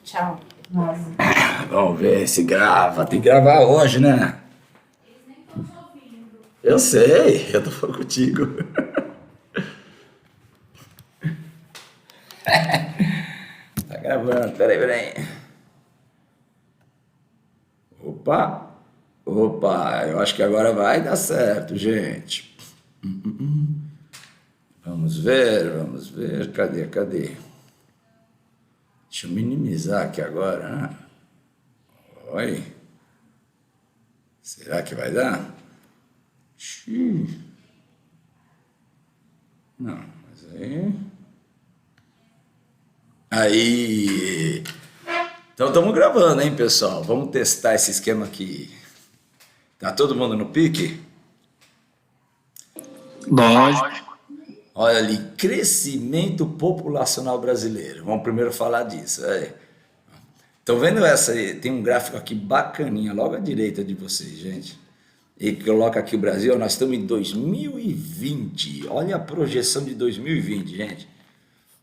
Tchau. Vamos ver se grava. Tem que gravar hoje, né? Eu sei, eu tô falando contigo. Tá gravando, peraí. Opa, opa, eu acho que agora vai dar certo, gente. Vamos ver, cadê? Deixa eu minimizar aqui agora, né? Oi, será que vai dar? Xiii, não, mas aí... Aí... Então estamos gravando, hein, pessoal? Vamos testar esse esquema aqui. Tá todo mundo no pique? Lógico. Olha ali, crescimento populacional brasileiro. Vamos primeiro falar disso. Estão vendo essa aí? Tem um gráfico aqui bacaninha, logo à direita de vocês, gente. E coloca aqui o Brasil, nós estamos em 2020. Olha a projeção de 2020, gente.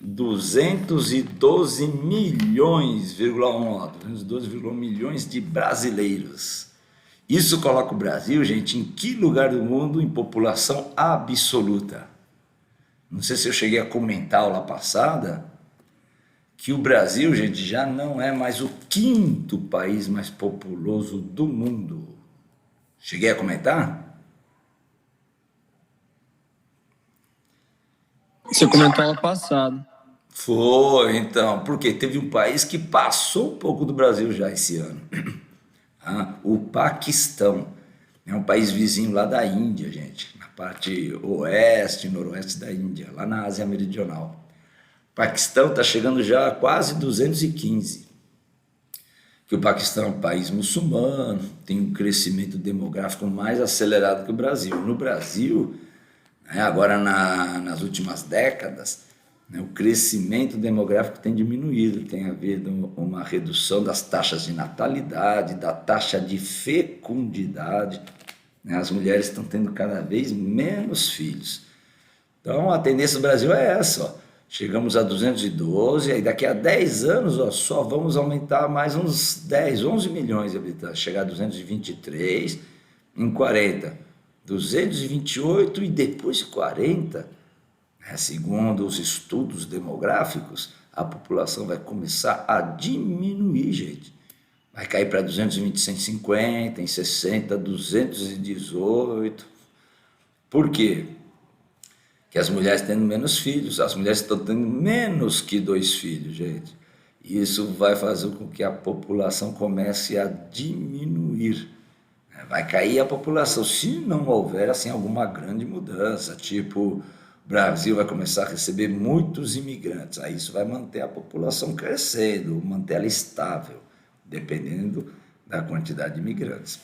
212 milhões, 212,1 milhões de brasileiros. Isso coloca o Brasil, gente, em que lugar do mundo em população absoluta? Não sei se eu cheguei a comentar aula passada que o Brasil, gente, já não é mais o quinto país mais populoso do mundo. Cheguei a comentar? Você comentou ano passado. Foi, então, porque teve um país que passou um pouco do Brasil já esse ano. O Paquistão. É um país vizinho lá da Índia, gente, na parte oeste e noroeste da Índia, lá na Ásia Meridional. O Paquistão está chegando já a quase 215. Que o Paquistão é um país muçulmano, tem um crescimento demográfico mais acelerado que o Brasil. No Brasil, né, agora nas últimas décadas, né, o crescimento demográfico tem diminuído, tem havido uma redução das taxas de natalidade, da taxa de fecundidade, né, as mulheres estão tendo cada vez menos filhos. Então a tendência do Brasil é essa, ó. Chegamos a 212, aí daqui a 10 anos, ó, só vamos aumentar mais uns 10, 11 milhões de habitantes, chegar a 223 em 40, 228 e depois de 40, né, segundo os estudos demográficos, a população vai começar a diminuir, gente. Vai cair para 220, 150, em 60, 218. Por quê? Que as mulheres tendo menos filhos, as mulheres estão tendo menos que 2 filhos, gente. Isso vai fazer com que a população comece a diminuir. Vai cair a população, se não houver assim alguma grande mudança, tipo, o Brasil vai começar a receber muitos imigrantes, aí isso vai manter a população crescendo, manter ela estável, dependendo da quantidade de imigrantes.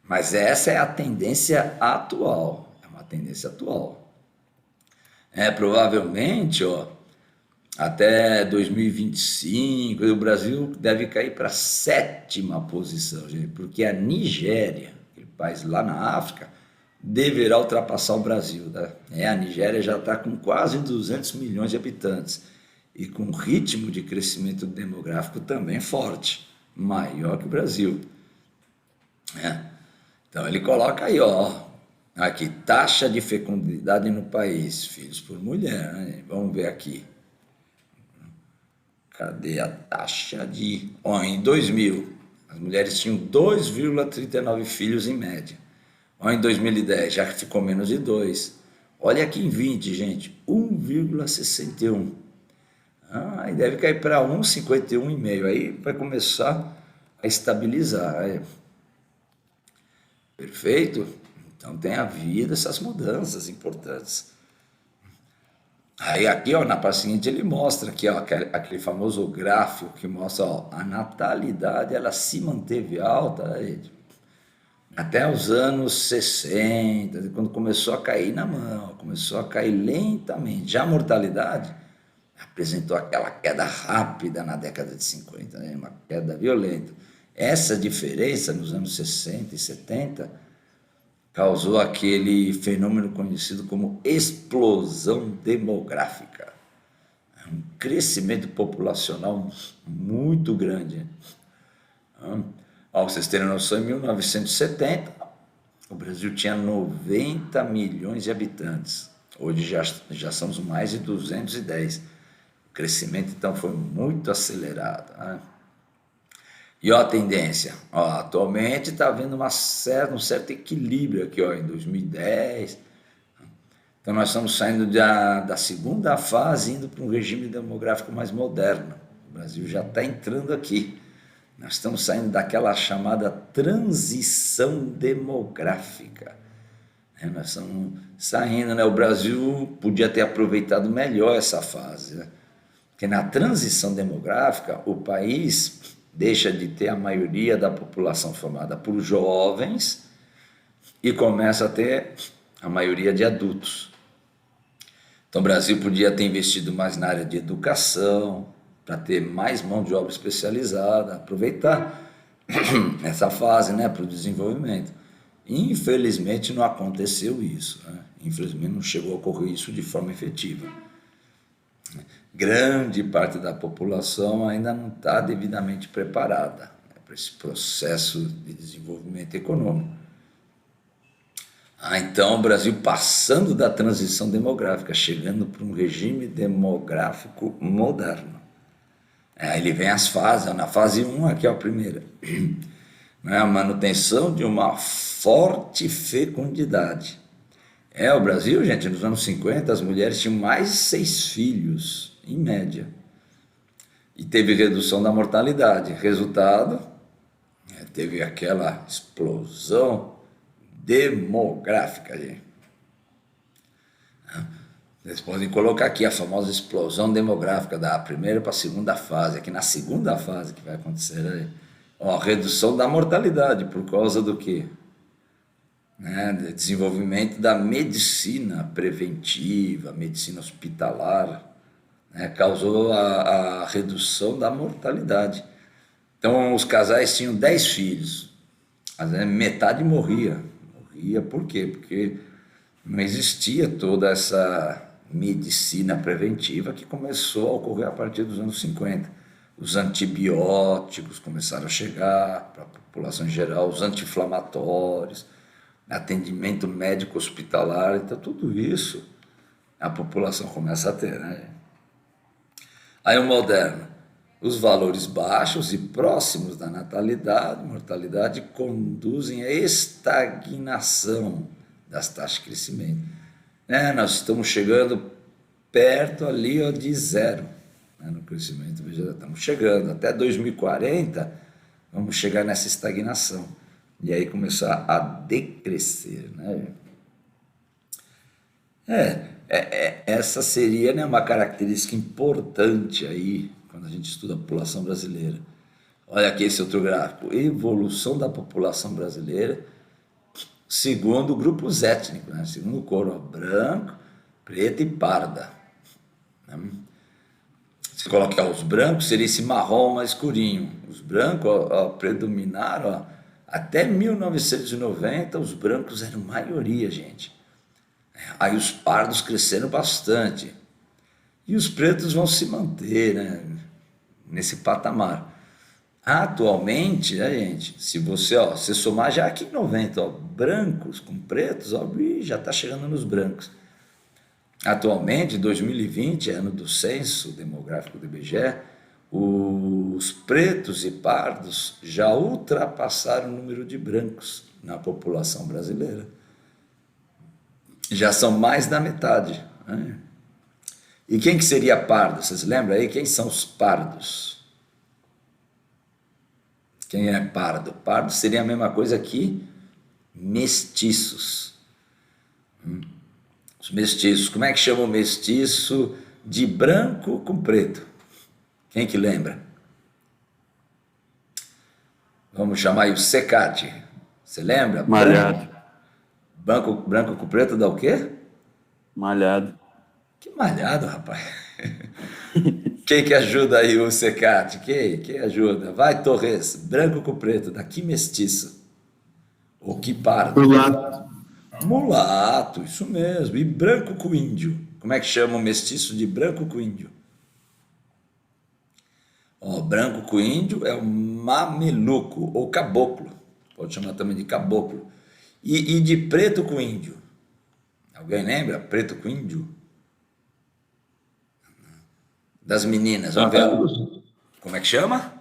Mas essa é a tendência atual, é uma tendência atual. Provavelmente, ó, até 2025, o Brasil deve cair para a 7ª posição, gente, porque a Nigéria, aquele país lá na África, deverá ultrapassar o Brasil. Tá? A Nigéria já está com quase 200 milhões de habitantes e com um ritmo de crescimento demográfico também forte, maior que o Brasil. Então ele coloca aí, ó, aqui, taxa de fecundidade no país, filhos por mulher, né? Vamos ver aqui. Cadê a taxa de... Ó, em 2000, as mulheres tinham 2,39 filhos em média. Ó, em 2010, já ficou menos de 2. Olha aqui em 20, gente, 1,61. Aí deve cair para 1,51,5. Aí vai começar a estabilizar. Perfeito? Então tem havido essas mudanças importantes. Aí aqui, ó, na parte seguinte ele mostra aqui, ó, aquele famoso gráfico que mostra, ó, a natalidade ela se manteve alta até os anos 60, quando começou a cair na mão, começou a cair lentamente. Já a mortalidade apresentou aquela queda rápida na década de 50, né, uma queda violenta. Essa diferença nos anos 60 e 70 causou aquele fenômeno conhecido como explosão demográfica. um crescimento populacional muito grande. Para vocês terem noção, em 1970, o Brasil tinha 90 milhões de habitantes. Hoje já somos mais de 210. O crescimento, então, foi muito acelerado. Né? E ó, a tendência, ó, atualmente está havendo um certo equilíbrio aqui, ó, em 2010. Então nós estamos saindo da segunda fase, indo para um regime demográfico mais moderno. O Brasil já está entrando aqui. Nós estamos saindo daquela chamada transição demográfica. Nós estamos saindo, né? O Brasil podia ter aproveitado melhor essa fase, né? Porque na transição demográfica, o país deixa de ter a maioria da população formada por jovens e começa a ter a maioria de adultos. Então o Brasil podia ter investido mais na área de educação, para ter mais mão de obra especializada, aproveitar essa fase, né, para o desenvolvimento. Infelizmente não aconteceu isso, né? Infelizmente não chegou a ocorrer isso de forma efetiva. Grande parte da população ainda não está devidamente preparada, né, para esse processo de desenvolvimento econômico. Então o Brasil passando da transição demográfica, chegando para um regime demográfico moderno. Aí ele vem as fases, na fase 1, aqui é a primeira, né, a manutenção de uma forte fecundidade. O Brasil, gente, nos anos 50, as mulheres tinham mais de 6 filhos, em média. E teve redução da mortalidade. Resultado, teve aquela explosão demográfica, gente. Vocês podem colocar aqui a famosa explosão demográfica da primeira para a segunda fase. Aqui na segunda fase que vai acontecer aí. Ó, redução da mortalidade por causa do quê? Desenvolvimento da medicina preventiva, medicina hospitalar, né, causou a redução da mortalidade. Então os casais tinham 10 filhos, às vezes metade morria. Morria por quê? Porque não existia toda essa medicina preventiva que começou a ocorrer a partir dos anos 50. Os antibióticos começaram a chegar para a população em geral, os anti-inflamatórios, atendimento médico hospitalar, então tudo isso a população começa a ter, né? Aí o moderno, os valores baixos e próximos da natalidade, mortalidade, conduzem à estagnação das taxas de crescimento. Nós estamos chegando perto ali, ó, de zero, né, no crescimento. Veja, estamos chegando até 2040, vamos chegar nessa estagnação e aí começar a decrescer, né? Essa seria, né, uma característica importante aí quando a gente estuda a população brasileira. Olha aqui esse outro gráfico, evolução da população brasileira segundo grupos étnicos, né? Segundo cor, ó, branco, preta e parda. Né? Se colocar os brancos, seria esse marrom mais escurinho. Os brancos predominaram, ó, até 1990, os brancos eram maioria, gente. Aí os pardos cresceram bastante. E os pretos vão se manter, né, nesse patamar. Atualmente, né, gente, se você somar já aqui em 90, ó, brancos com pretos, ó, já está chegando nos brancos. Atualmente, 2020, ano do censo demográfico do IBGE, os pretos e pardos já ultrapassaram o número de brancos na população brasileira. Já são mais da metade, né? E quem que seria pardo? Vocês lembram aí? Quem são os pardos? Quem é pardo? Pardo seria a mesma coisa que mestiços. Os mestiços. Como é que chama o mestiço de branco com preto? Quem que lembra? Vamos chamar aí o secate. Você lembra? Malhado. Branco com preto dá o quê? Malhado. Que malhado, rapaz. Quem que ajuda aí o secate? Quem ajuda? Vai, Torres. Branco com preto, dá que mestiço. Ou que pardo. Mulato. Mulato, isso mesmo. E branco com índio. Como é que chama o mestiço de branco com índio? Ó, branco com índio é o mameluco ou caboclo. Pode chamar também de caboclo. E de preto com índio? Alguém lembra? Preto com índio? Das meninas, vamos ver. Cafuz? Como é que chama?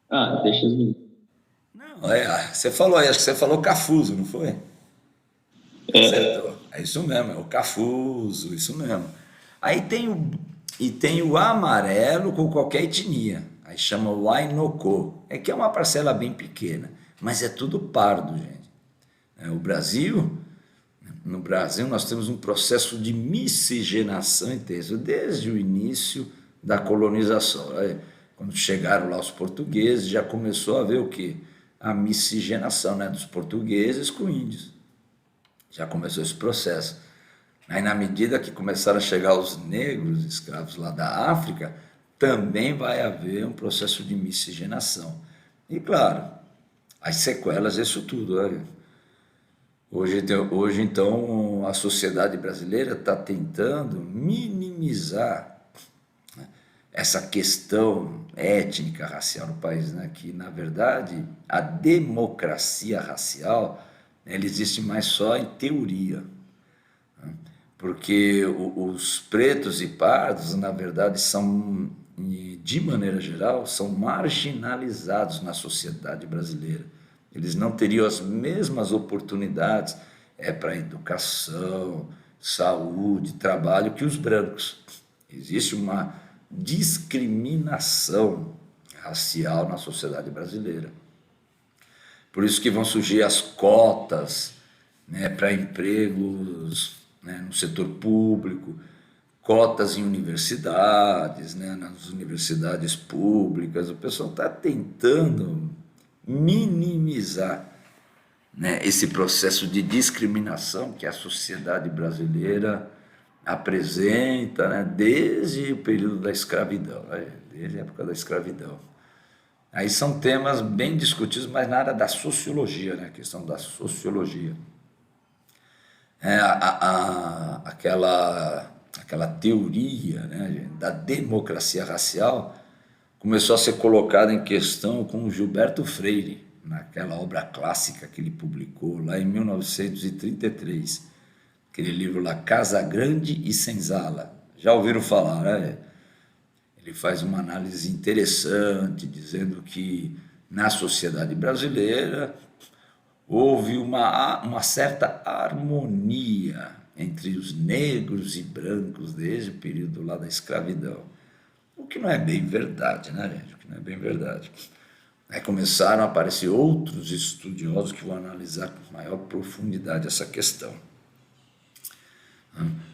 Ah, deixa as meninas. Não, você falou aí, acho que você falou cafuso, não foi? É, Acertou. É isso mesmo, é o cafuso, isso mesmo. Aí tem o amarelo com qualquer etnia. Aí chama o Ainocô. É que é uma parcela bem pequena, mas é tudo pardo, gente. O Brasil, no Brasil nós temos um processo de miscigenação intenso desde o início da colonização. Aí, quando chegaram lá os portugueses, já começou a ver o quê? A miscigenação, né, dos portugueses com índios. Já começou esse processo. Aí, na medida que começaram a chegar os negros escravos lá da África, também vai haver um processo de miscigenação. E, claro, as sequelas disso tudo. Né? Hoje, então, a sociedade brasileira está tentando minimizar essa questão étnica, racial no país, né? Que, na verdade, a democracia racial ela existe mais só em teoria, porque os pretos e pardos, na verdade, são, de maneira geral, são marginalizados na sociedade brasileira. Eles não teriam as mesmas oportunidades para educação, saúde, trabalho que os brancos. Existe uma discriminação racial na sociedade brasileira. Por isso que vão surgir as cotas, né, para empregos, né, no setor público, cotas em universidades, né, nas universidades públicas. O pessoal está tentando minimizar, né, esse processo de discriminação que a sociedade brasileira apresenta, né, desde o período da escravidão, né, desde a época da escravidão. Aí são temas bem discutidos, mas na área da sociologia, né? A questão da sociologia. Aquela teoria, né, da democracia racial começou a ser colocada em questão com o Gilberto Freire, naquela obra clássica que ele publicou lá em 1933, aquele livro lá, Casa Grande e Senzala. Já ouviram falar, né? Ele faz uma análise interessante, dizendo que na sociedade brasileira houve uma certa harmonia entre os negros e brancos desde o período lá da escravidão. O que não é bem verdade, né, gente? O que não é bem verdade. Aí começaram a aparecer outros estudiosos que vão analisar com maior profundidade essa questão.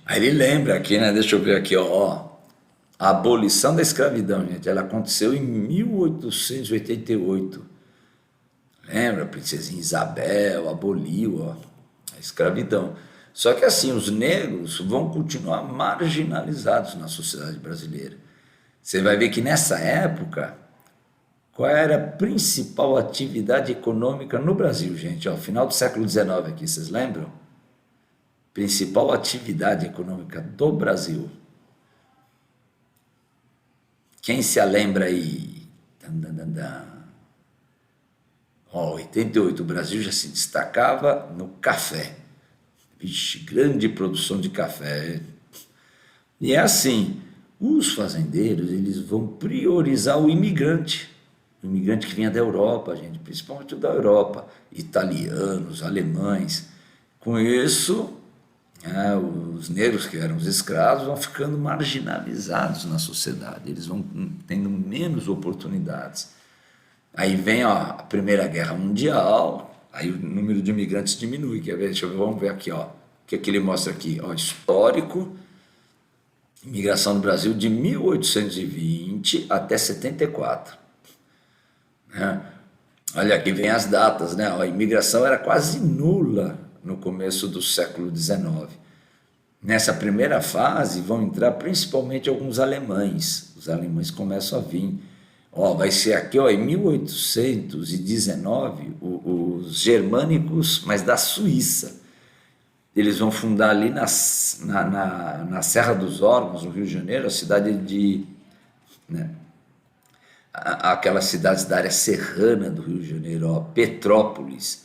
Aí ele lembra aqui, né? Deixa eu ver aqui, ó. A abolição da escravidão, gente, ela aconteceu em 1888. Lembra? A princesinha Isabel aboliu, ó, a escravidão. Só que assim, os negros vão continuar marginalizados na sociedade brasileira. Você vai ver que nessa época, qual era a principal atividade econômica no Brasil, gente? Ó, final do século XIX aqui, vocês lembram? Principal atividade econômica do Brasil. Quem se lembra aí? Ó, 88, o Brasil já se destacava no café. Vixe, grande produção de café. E é assim, os fazendeiros, eles vão priorizar o imigrante que vinha da Europa, gente, principalmente da Europa, italianos, alemães. Com isso, os negros que eram os escravos vão ficando marginalizados na sociedade, eles vão tendo menos oportunidades. Aí vem, ó, a Primeira Guerra Mundial, aí o número de imigrantes diminui, quer ver? Vamos ver aqui, ó, o que ele mostra aqui, ó, histórico, imigração no Brasil de 1820 até 74. Né? Olha, aqui vem as datas, né? A imigração era quase nula no começo do século XIX. Nessa primeira fase vão entrar principalmente alguns alemães. Os alemães começam a vir. Ó, vai ser aqui, ó, em 1819, os germânicos, mas da Suíça. Eles vão fundar ali na Serra dos Órgãos, no Rio de Janeiro, a cidade de, né, aquelas cidades da área serrana do Rio de Janeiro, ó, Petrópolis.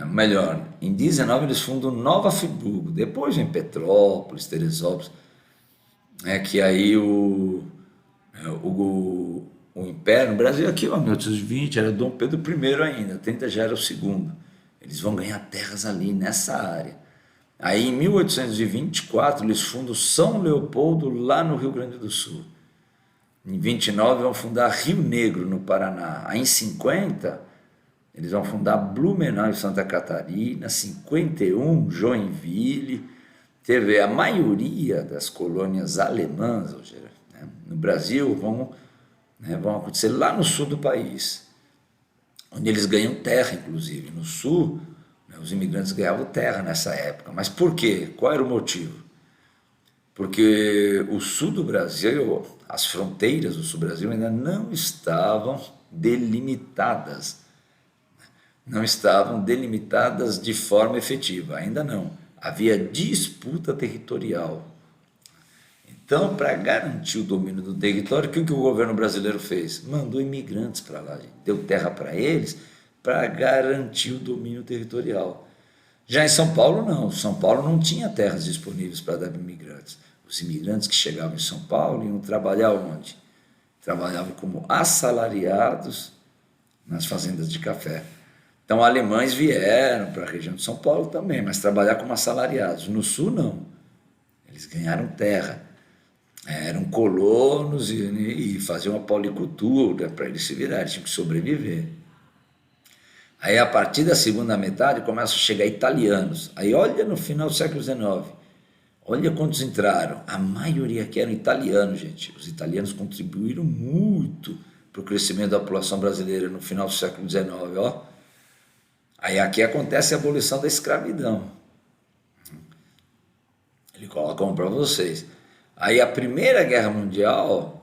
Melhor, em 19 eles fundam Nova Friburgo, depois vem Petrópolis, Teresópolis, que aí o Império, no Brasil aqui, ó, 1820, era Dom Pedro I ainda, 30 já era o segundo. Eles vão ganhar terras ali nessa área. Aí em 1824 eles fundam São Leopoldo lá no Rio Grande do Sul. Em 29 vão fundar Rio Negro no Paraná. Aí em 50 eles vão fundar Blumenau em Santa Catarina, 51 Joinville. Teve a maioria das colônias alemãs, ou seja, no Brasil vão acontecer lá no sul do país, onde eles ganham terra, inclusive. No sul, os imigrantes ganhavam terra nessa época. Mas por quê? Qual era o motivo? Porque o sul do Brasil, as fronteiras do sul do Brasil ainda não estavam delimitadas. Não estavam delimitadas de forma efetiva, ainda não. Havia disputa territorial. Então, para garantir o domínio do território, o que o governo brasileiro fez? Mandou imigrantes para lá, gente. Deu terra para eles para garantir o domínio territorial. Já em São Paulo, não. São Paulo não tinha terras disponíveis para dar para imigrantes. Os imigrantes que chegavam em São Paulo iam trabalhar onde? Trabalhavam como assalariados nas fazendas de café. Então, alemães vieram para a região de São Paulo também, mas trabalhar como assalariados. No sul, não. Eles ganharam terra. Eram colonos e faziam uma policultura para eles se virarem, tinham que sobreviver. Aí, a partir da segunda metade, começam a chegar italianos. Aí, olha no final do século XIX, olha quantos entraram. A maioria que eram italianos, gente. Os italianos contribuíram muito para o crescimento da população brasileira no final do século XIX, ó. Aí aqui acontece a abolição da escravidão. Ele coloca para vocês. Aí a Primeira Guerra Mundial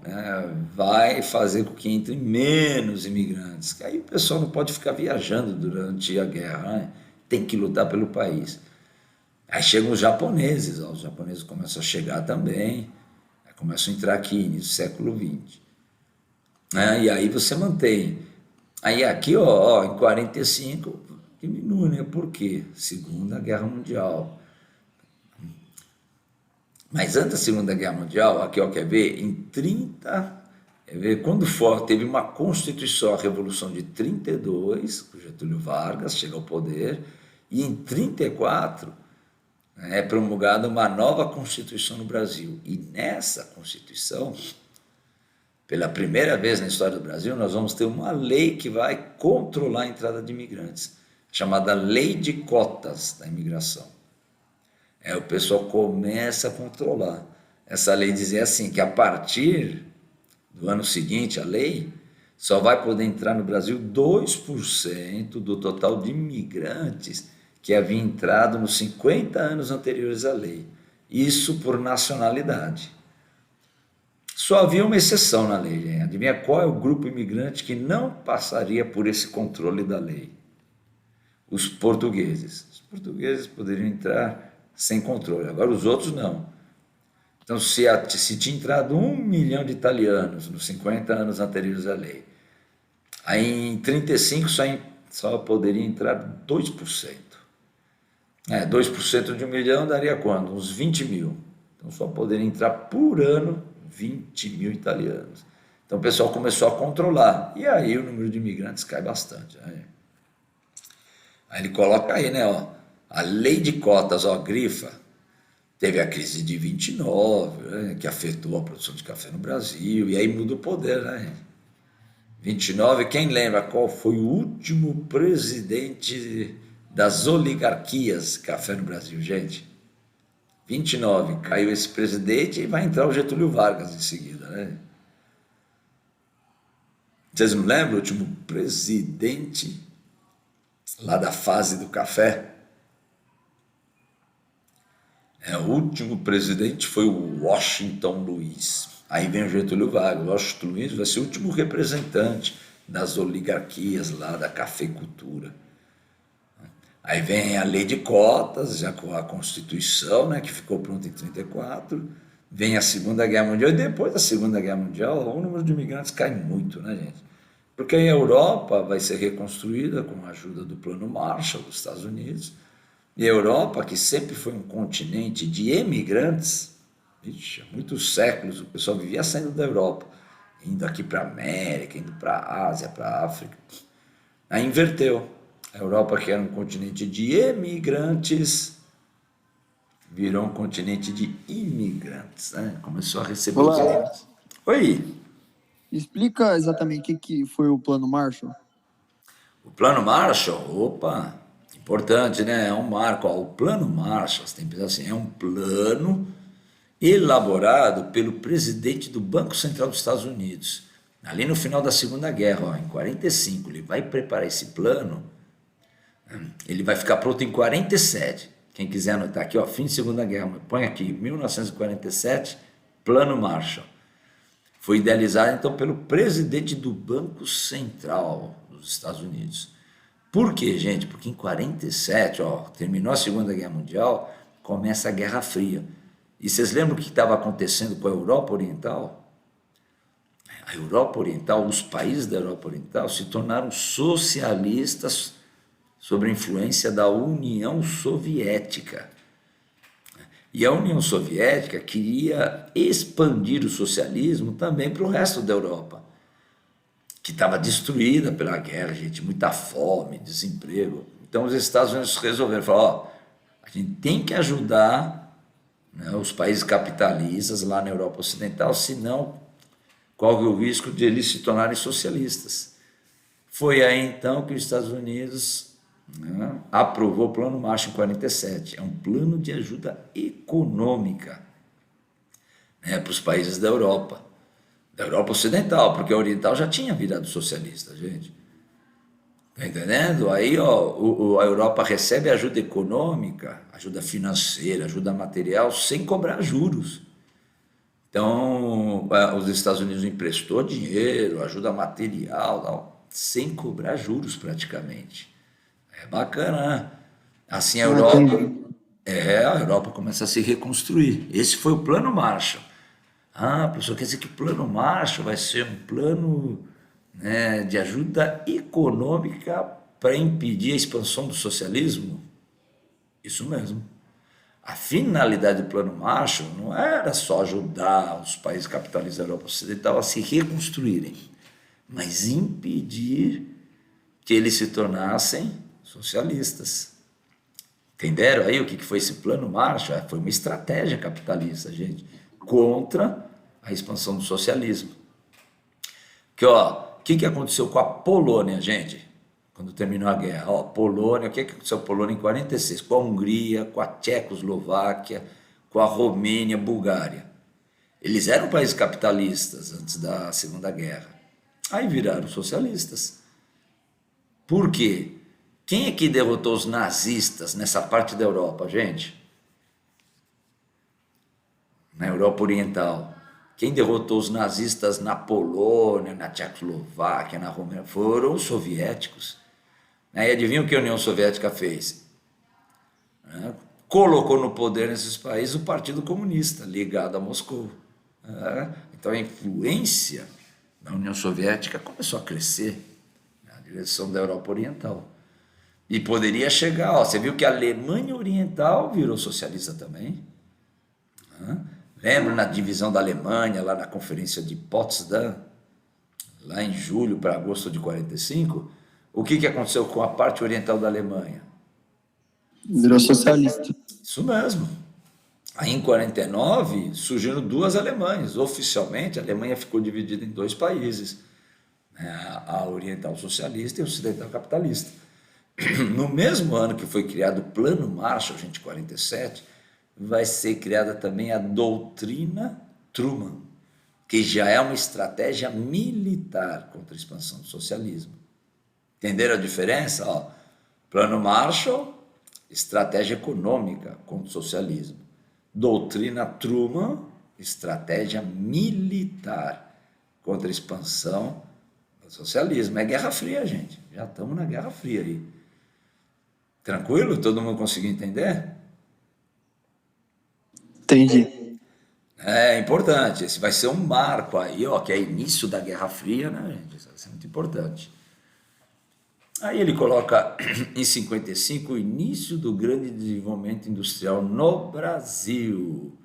vai fazer com que entrem menos imigrantes. Aí o pessoal não pode ficar viajando durante a guerra, tem que lutar pelo país. Aí chegam os japoneses, ó, os japoneses começam a chegar também, começam a entrar aqui no século XX. E aí você mantém. Aí aqui, ó, em 45, diminui, né? Por quê? Segunda Guerra Mundial. Mas antes da Segunda Guerra Mundial, aqui, ó, quer ver? Em 30, quando teve uma Constituição, a Revolução de 32, o Getúlio Vargas chega ao poder, e em 34 é promulgada uma nova Constituição no Brasil. E nessa Constituição, pela primeira vez na história do Brasil, nós vamos ter uma lei que vai controlar a entrada de imigrantes, chamada Lei de Cotas da Imigração. O pessoal começa a controlar. Essa lei dizia assim, que a partir do ano seguinte, a lei só vai poder entrar no Brasil 2% do total de imigrantes que havia entrado nos 50 anos anteriores à lei. Isso por nacionalidade. Só havia uma exceção na lei, hein? Adivinha qual é o grupo imigrante que não passaria por esse controle da lei? Os portugueses. Os portugueses poderiam entrar sem controle, agora os outros não. Então, se tinha entrado 1 milhão de italianos nos 50 anos anteriores à lei, aí em 35 só poderia entrar 2%. 2% de 1 milhão daria quando? Uns 20 mil. Então, só poderia entrar por ano 20 mil italianos. Então, o pessoal começou a controlar. E aí o número de imigrantes cai bastante. Aí ele coloca aí, né? Ó, a lei de cotas, ó, grifa. Teve a crise de 29, que afetou a produção de café no Brasil. E aí muda o poder, né? 29, quem lembra qual foi o último presidente das oligarquias de café no Brasil, gente? 29, caiu esse presidente e vai entrar o Getúlio Vargas em seguida, né? Vocês não lembram o último presidente lá da fase do café? O último presidente foi o Washington Luiz. Aí vem o Getúlio Vargas. O Washington Luiz vai ser o último representante das oligarquias lá da cafeicultura. Aí vem a lei de cotas, já com a Constituição, né, que ficou pronta em 34, Vem a Segunda Guerra Mundial e depois da Segunda Guerra Mundial o número de imigrantes cai muito, né, gente? Porque a Europa vai ser reconstruída com a ajuda do Plano Marshall dos Estados Unidos. E a Europa, que sempre foi um continente de emigrantes, vixe, há muitos séculos o pessoal vivia saindo da Europa, indo aqui para a América, indo para a Ásia, para a África. Aí inverteu. A Europa, que era um continente de emigrantes, virou um continente de imigrantes, né? Começou a receber os Olá, imigrantes. Oi, explica exatamente o que foi o Plano Marshall. o Plano Marshall, opa, importante, né? É um marco. Ó, o Plano Marshall, você tem que pensar assim, é um plano elaborado pelo presidente do Banco Central dos Estados Unidos, ali no final da Segunda Guerra, ó, em 45. Ele vai preparar esse plano, ele vai ficar pronto em 47. Quem quiser anotar aqui, ó, fim de Segunda Guerra, põe aqui, 1947, Plano Marshall. Foi idealizado então pelo presidente do Banco Central dos Estados Unidos. Por quê, gente? Porque em 47, ó, terminou a Segunda Guerra Mundial, começa a Guerra Fria. E vocês lembram o que estava acontecendo com a Europa Oriental? A Europa Oriental, os países da Europa Oriental se tornaram socialistas sob a influência da União Soviética. E a União Soviética queria expandir o socialismo também para o resto da Europa, que estava destruída pela guerra, gente, muita fome, desemprego. Então os Estados Unidos resolveram falar, ó, a gente tem que ajudar, né, os países capitalistas lá na Europa Ocidental, senão corre o risco de eles se tornarem socialistas. Foi aí então que os Estados Unidos, né, aprovou o Plano Marshall em 47. É um plano de ajuda econômica, né, para os países da Europa Ocidental, porque a Oriental já tinha virado socialista, gente. Tá entendendo? Aí, ó, a Europa recebe ajuda econômica, ajuda financeira, ajuda material, sem cobrar juros. Então, os Estados Unidos emprestou dinheiro, ajuda material, tal, sem cobrar juros praticamente. É bacana, né? Assim Ah, entendi. A Europa começa a se reconstruir. Esse foi o plano Marshall. Ah, professor, quer dizer que o plano Marshall vai ser um plano, né, de ajuda econômica para impedir a expansão do socialismo? Isso mesmo. A finalidade do Plano Marshall não era só ajudar os países capitalistas da Europa Ocidental a se reconstruírem, mas impedir que eles se tornassem socialistas. Entenderam aí o que foi esse Plano Marshall? Foi uma estratégia capitalista, gente, contra a expansão do socialismo. Que, ó, o que aconteceu com a Polônia, gente? Quando terminou a guerra, ó, Polônia, o que aconteceu com a Polônia em 46? Com a Hungria, com a Tchecoslováquia, com a Romênia, Bulgária. Eles eram países capitalistas antes da Segunda Guerra. Aí viraram socialistas. Por quê? Quem é que derrotou os nazistas nessa parte da Europa, gente? Na Europa Oriental. Quem derrotou os nazistas na Polônia, na Tchecoslováquia, na Romênia, foram os soviéticos. E adivinha o que a União Soviética fez? Colocou no poder nesses países o Partido Comunista, ligado a Moscou. Então a influência da União Soviética começou a crescer na direção da Europa Oriental. E poderia chegar, ó, você viu que a Alemanha Oriental virou socialista também. Lembra na divisão da Alemanha, lá na Conferência de Potsdam, lá em julho para agosto de 45? O que aconteceu com a parte oriental da Alemanha? Virou socialista. Isso mesmo. Aí em 49 surgiram duas Alemanhas. Oficialmente a Alemanha ficou dividida em dois países, né? A oriental socialista e a ocidental capitalista. No mesmo ano que foi criado o Plano Marshall, gente, 47, vai ser criada também a doutrina Truman, que já é uma estratégia militar contra a expansão do socialismo. Entenderam a diferença? Ó, Plano Marshall, estratégia econômica contra o socialismo. Doutrina Truman, estratégia militar contra a expansão do socialismo. É Guerra Fria, gente. Já estamos na Guerra Fria aí. Tranquilo? Todo mundo conseguiu entender? Entendi. É importante, esse vai ser um marco aí, ó, que é início da Guerra Fria, né, gente? Isso vai ser muito importante. Aí ele coloca em 55 o início do grande desenvolvimento industrial no Brasil.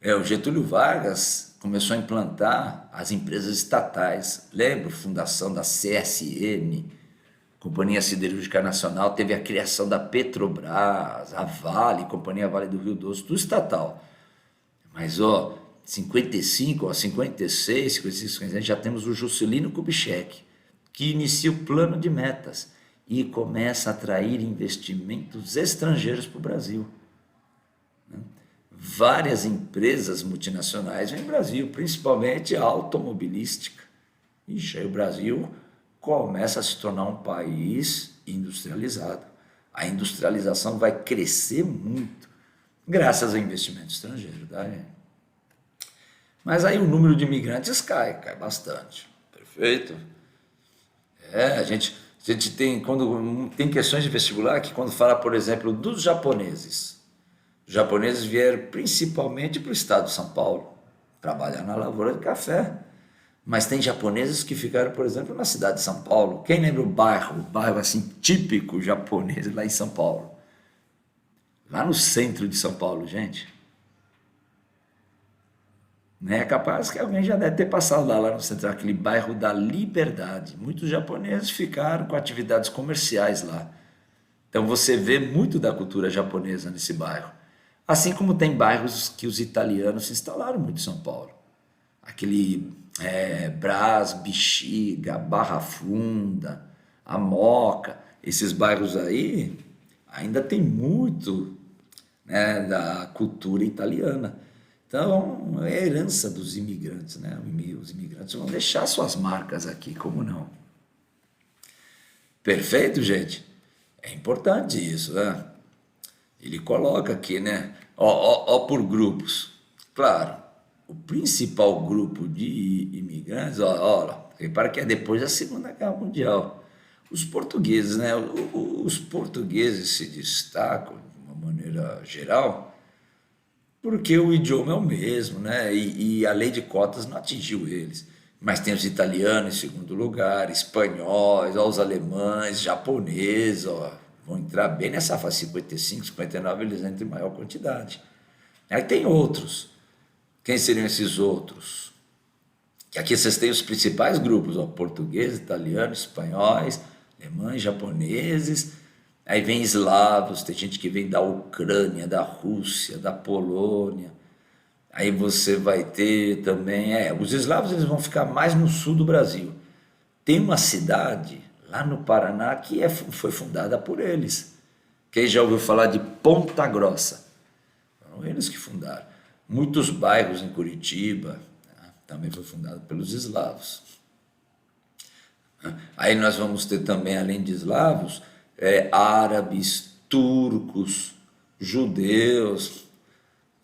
O Getúlio Vargas começou a implantar as empresas estatais. Lembra? Fundação da CSN, Companhia Siderúrgica Nacional, teve a criação da Petrobras, a Vale, Companhia Vale do Rio Doce, tudo estatal. Mas, ó, 55, ó, 56, 56, 57, já temos o Juscelino Kubitschek, que inicia o plano de metas e começa a atrair investimentos estrangeiros para o Brasil. Várias empresas multinacionais vêm ao Brasil, principalmente a automobilística. Ixi, aí o Brasil começa a se tornar um país industrializado. A industrialização vai crescer muito, graças ao investimento estrangeiro. Tá? Mas aí o número de imigrantes cai bastante. Perfeito? A gente tem, quando tem questões de vestibular, que quando fala, por exemplo, dos japoneses, os japoneses vieram principalmente para o estado de São Paulo, trabalhar na lavoura de café. Mas tem japoneses que ficaram, por exemplo, na cidade de São Paulo. Quem lembra o bairro assim típico japonês lá em São Paulo? Lá no centro de São Paulo, gente. Né? É capaz que alguém já deve ter passado lá no centro, aquele bairro da Liberdade. Muitos japoneses ficaram com atividades comerciais lá. Então você vê muito da cultura japonesa nesse bairro. Assim como tem bairros que os italianos se instalaram muito em São Paulo. Aquele Brás, Bexiga, Barra Funda, a Moca, esses bairros aí ainda tem muito, né, da cultura italiana. Então, é a herança dos imigrantes, né? Os imigrantes vão deixar suas marcas aqui, como não? Perfeito, gente? É importante isso, né? Ele coloca aqui, né? Ó, por grupos. Claro, o principal grupo de imigrantes, repara que é depois da Segunda Guerra Mundial. Os portugueses, né? Os portugueses se destacam de uma maneira geral porque o idioma é o mesmo, né? E a lei de cotas não atingiu eles. Mas tem os italianos em segundo lugar, espanhóis, ó, os alemães, japoneses, ó, vão entrar bem nessa faixa 55, 59, eles entram em maior quantidade. Aí tem outros. Quem seriam esses outros? Que aqui vocês têm os principais grupos, ó, portugueses, italianos, espanhóis, alemães, japoneses. Aí vem eslavos, tem gente que vem da Ucrânia, da Rússia, da Polônia. Aí você vai ter também, os eslavos eles vão ficar mais no sul do Brasil. Tem uma cidade lá no Paraná que foi fundada por eles. Quem já ouviu falar de Ponta Grossa? Foram eles que fundaram. Muitos bairros em Curitiba, né, também foi fundado pelos eslavos. Aí nós vamos ter também, além de eslavos, árabes, turcos, judeus,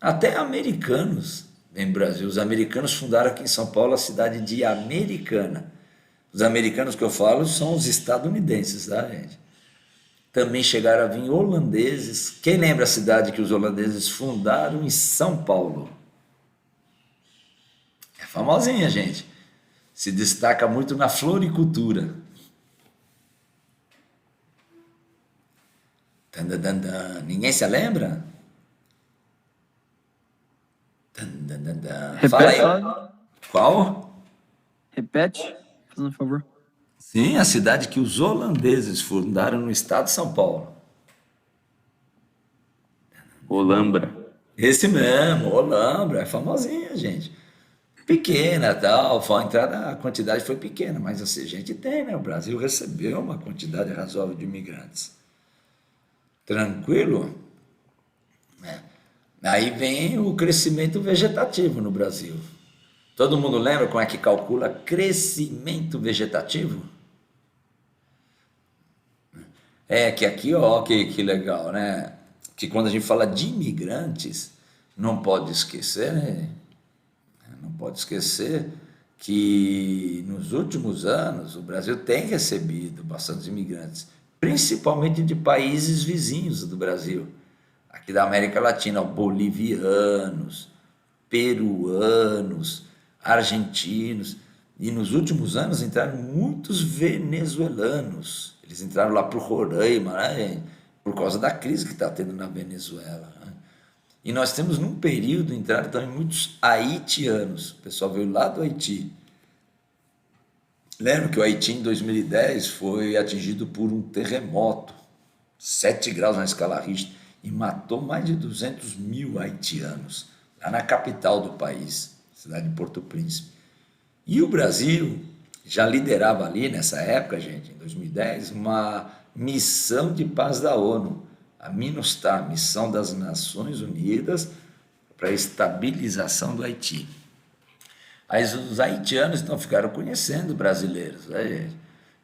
até americanos em Brasil. Os americanos fundaram aqui em São Paulo a cidade de Americana. Os americanos que eu falo são os estadunidenses, tá, gente? Também chegaram a vir holandeses. Quem lembra a cidade que os holandeses fundaram em São Paulo? É famosinha, gente. Se destaca muito na floricultura. Ninguém se lembra? Fala aí. Repete, Qual? repete, fazendo um favor. Sim, a cidade que os holandeses fundaram no estado de São Paulo. Olambra. Esse mesmo, Olambra, é famosinha, gente. Pequena, tal, a entrada, a quantidade foi pequena, mas assim, a gente tem, né? O Brasil recebeu uma quantidade razoável de imigrantes. Tranquilo? Aí vem o crescimento vegetativo no Brasil. Todo mundo lembra como é que calcula crescimento vegetativo? Que aqui, ó, que legal, né? Que quando a gente fala de imigrantes, não pode esquecer, né? Não pode esquecer que nos últimos anos o Brasil tem recebido bastantes imigrantes, principalmente de países vizinhos do Brasil, aqui da América Latina, bolivianos, peruanos, argentinos, e nos últimos anos entraram muitos venezuelanos. Eles entraram lá para o Roraima, né, por causa da crise que está tendo na Venezuela, né? E nós temos num período entraram também muitos haitianos. O pessoal veio lá do Haiti. Lembro que o Haiti em 2010 foi atingido por um terremoto, 7 graus na escala Richter, e matou mais de 200 mil haitianos, lá na capital do país, cidade de Porto Príncipe. E o Brasil já liderava ali nessa época, gente, em 2010, uma missão de paz da ONU, a MINUSTAH, Missão das Nações Unidas para a Estabilização do Haiti. Aí os haitianos então ficaram conhecendo brasileiros, né, gente?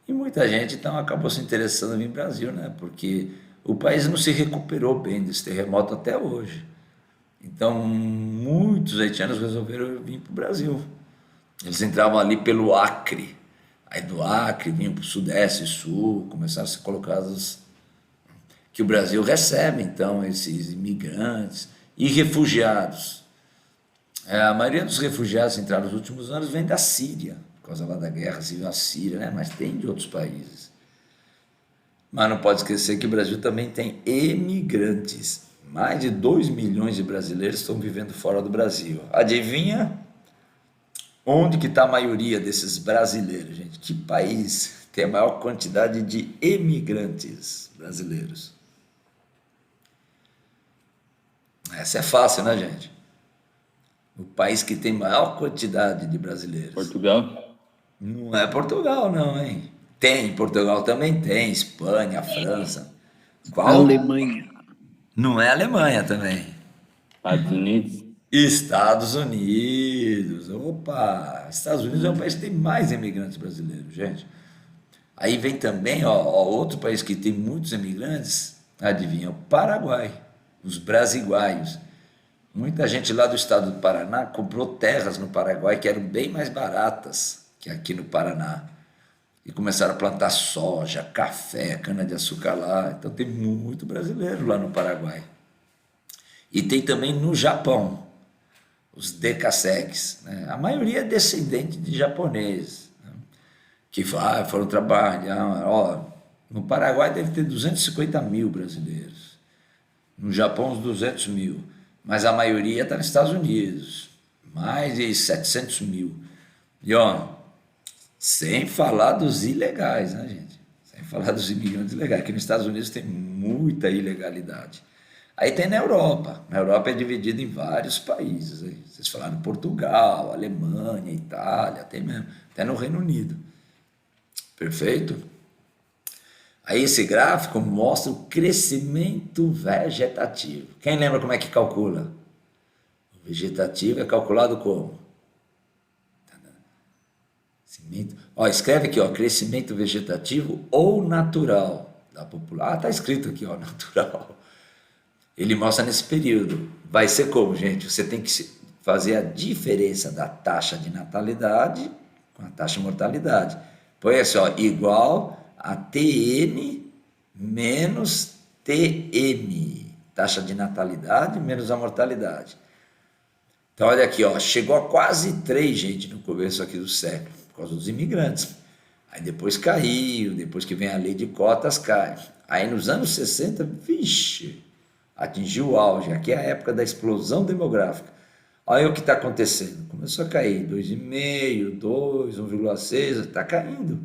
E muita gente então acabou se interessando em vir para o Brasil, né? Porque o país não se recuperou bem desse terremoto até hoje. Então muitos haitianos resolveram vir para o Brasil. Eles entravam ali pelo Acre, aí do Acre vinham para o Sudeste e Sul, começaram a ser colocados que o Brasil recebe então esses imigrantes e refugiados. A maioria dos refugiados que entraram nos últimos anos vem da Síria, por causa lá da guerra civil à Síria, né? Mas tem de outros países. Mas não pode esquecer que o Brasil também tem emigrantes. Mais de 2 milhões de brasileiros estão vivendo fora do Brasil. Adivinha onde que está a maioria desses brasileiros, gente? Que país tem a maior quantidade de emigrantes brasileiros? Essa é fácil, né, gente? O país que tem maior quantidade de brasileiros. Portugal? Não é Portugal, não, hein? Tem, Portugal também tem, Espanha, França. Qual? Alemanha. Não é Alemanha também. Estados Unidos? Estados Unidos. Opa! Estados Unidos é um país que tem mais imigrantes brasileiros, gente. Aí vem também, ó, outro país que tem muitos imigrantes, adivinha, o Paraguai, os brasiguaios. Muita gente lá do estado do Paraná comprou terras no Paraguai que eram bem mais baratas que aqui no Paraná. E começaram a plantar soja, café, cana-de-açúcar lá. Então tem muito brasileiro lá no Paraguai. E tem também no Japão, os decassegues, né? A maioria é descendente de japoneses, né? Que foram trabalhar. Ó, no Paraguai deve ter 250 mil brasileiros. No Japão, uns 200 mil. Mas a maioria está nos Estados Unidos, mais de 700 mil. E ó, sem falar dos ilegais, né, gente? Sem falar dos imigrantes ilegais, que nos Estados Unidos tem muita ilegalidade. Aí tem na Europa. Na Europa é dividido em vários países. Aí. Vocês falaram Portugal, Alemanha, Itália, tem mesmo, até no Reino Unido. Perfeito? Aí esse gráfico mostra o crescimento vegetativo. Quem lembra como é que calcula? O vegetativo é calculado como? Ó, escreve aqui, ó, crescimento vegetativo ou natural da população. Ah, tá escrito aqui, ó, natural. Ele mostra nesse período. Vai ser como, gente? Você tem que fazer a diferença da taxa de natalidade com a taxa de mortalidade. Põe assim, ó, igual a TN menos TM, taxa de natalidade menos a mortalidade. Então, olha aqui, ó, chegou a quase 3, gente, no começo aqui do século, por causa dos imigrantes. Aí depois caiu, depois que vem a lei de cotas, cai. Aí nos anos 60, vixe, atingiu o auge. Aqui é a época da explosão demográfica. Olha o que está acontecendo. Começou a cair, 2,5, 2, 1,6, está caindo.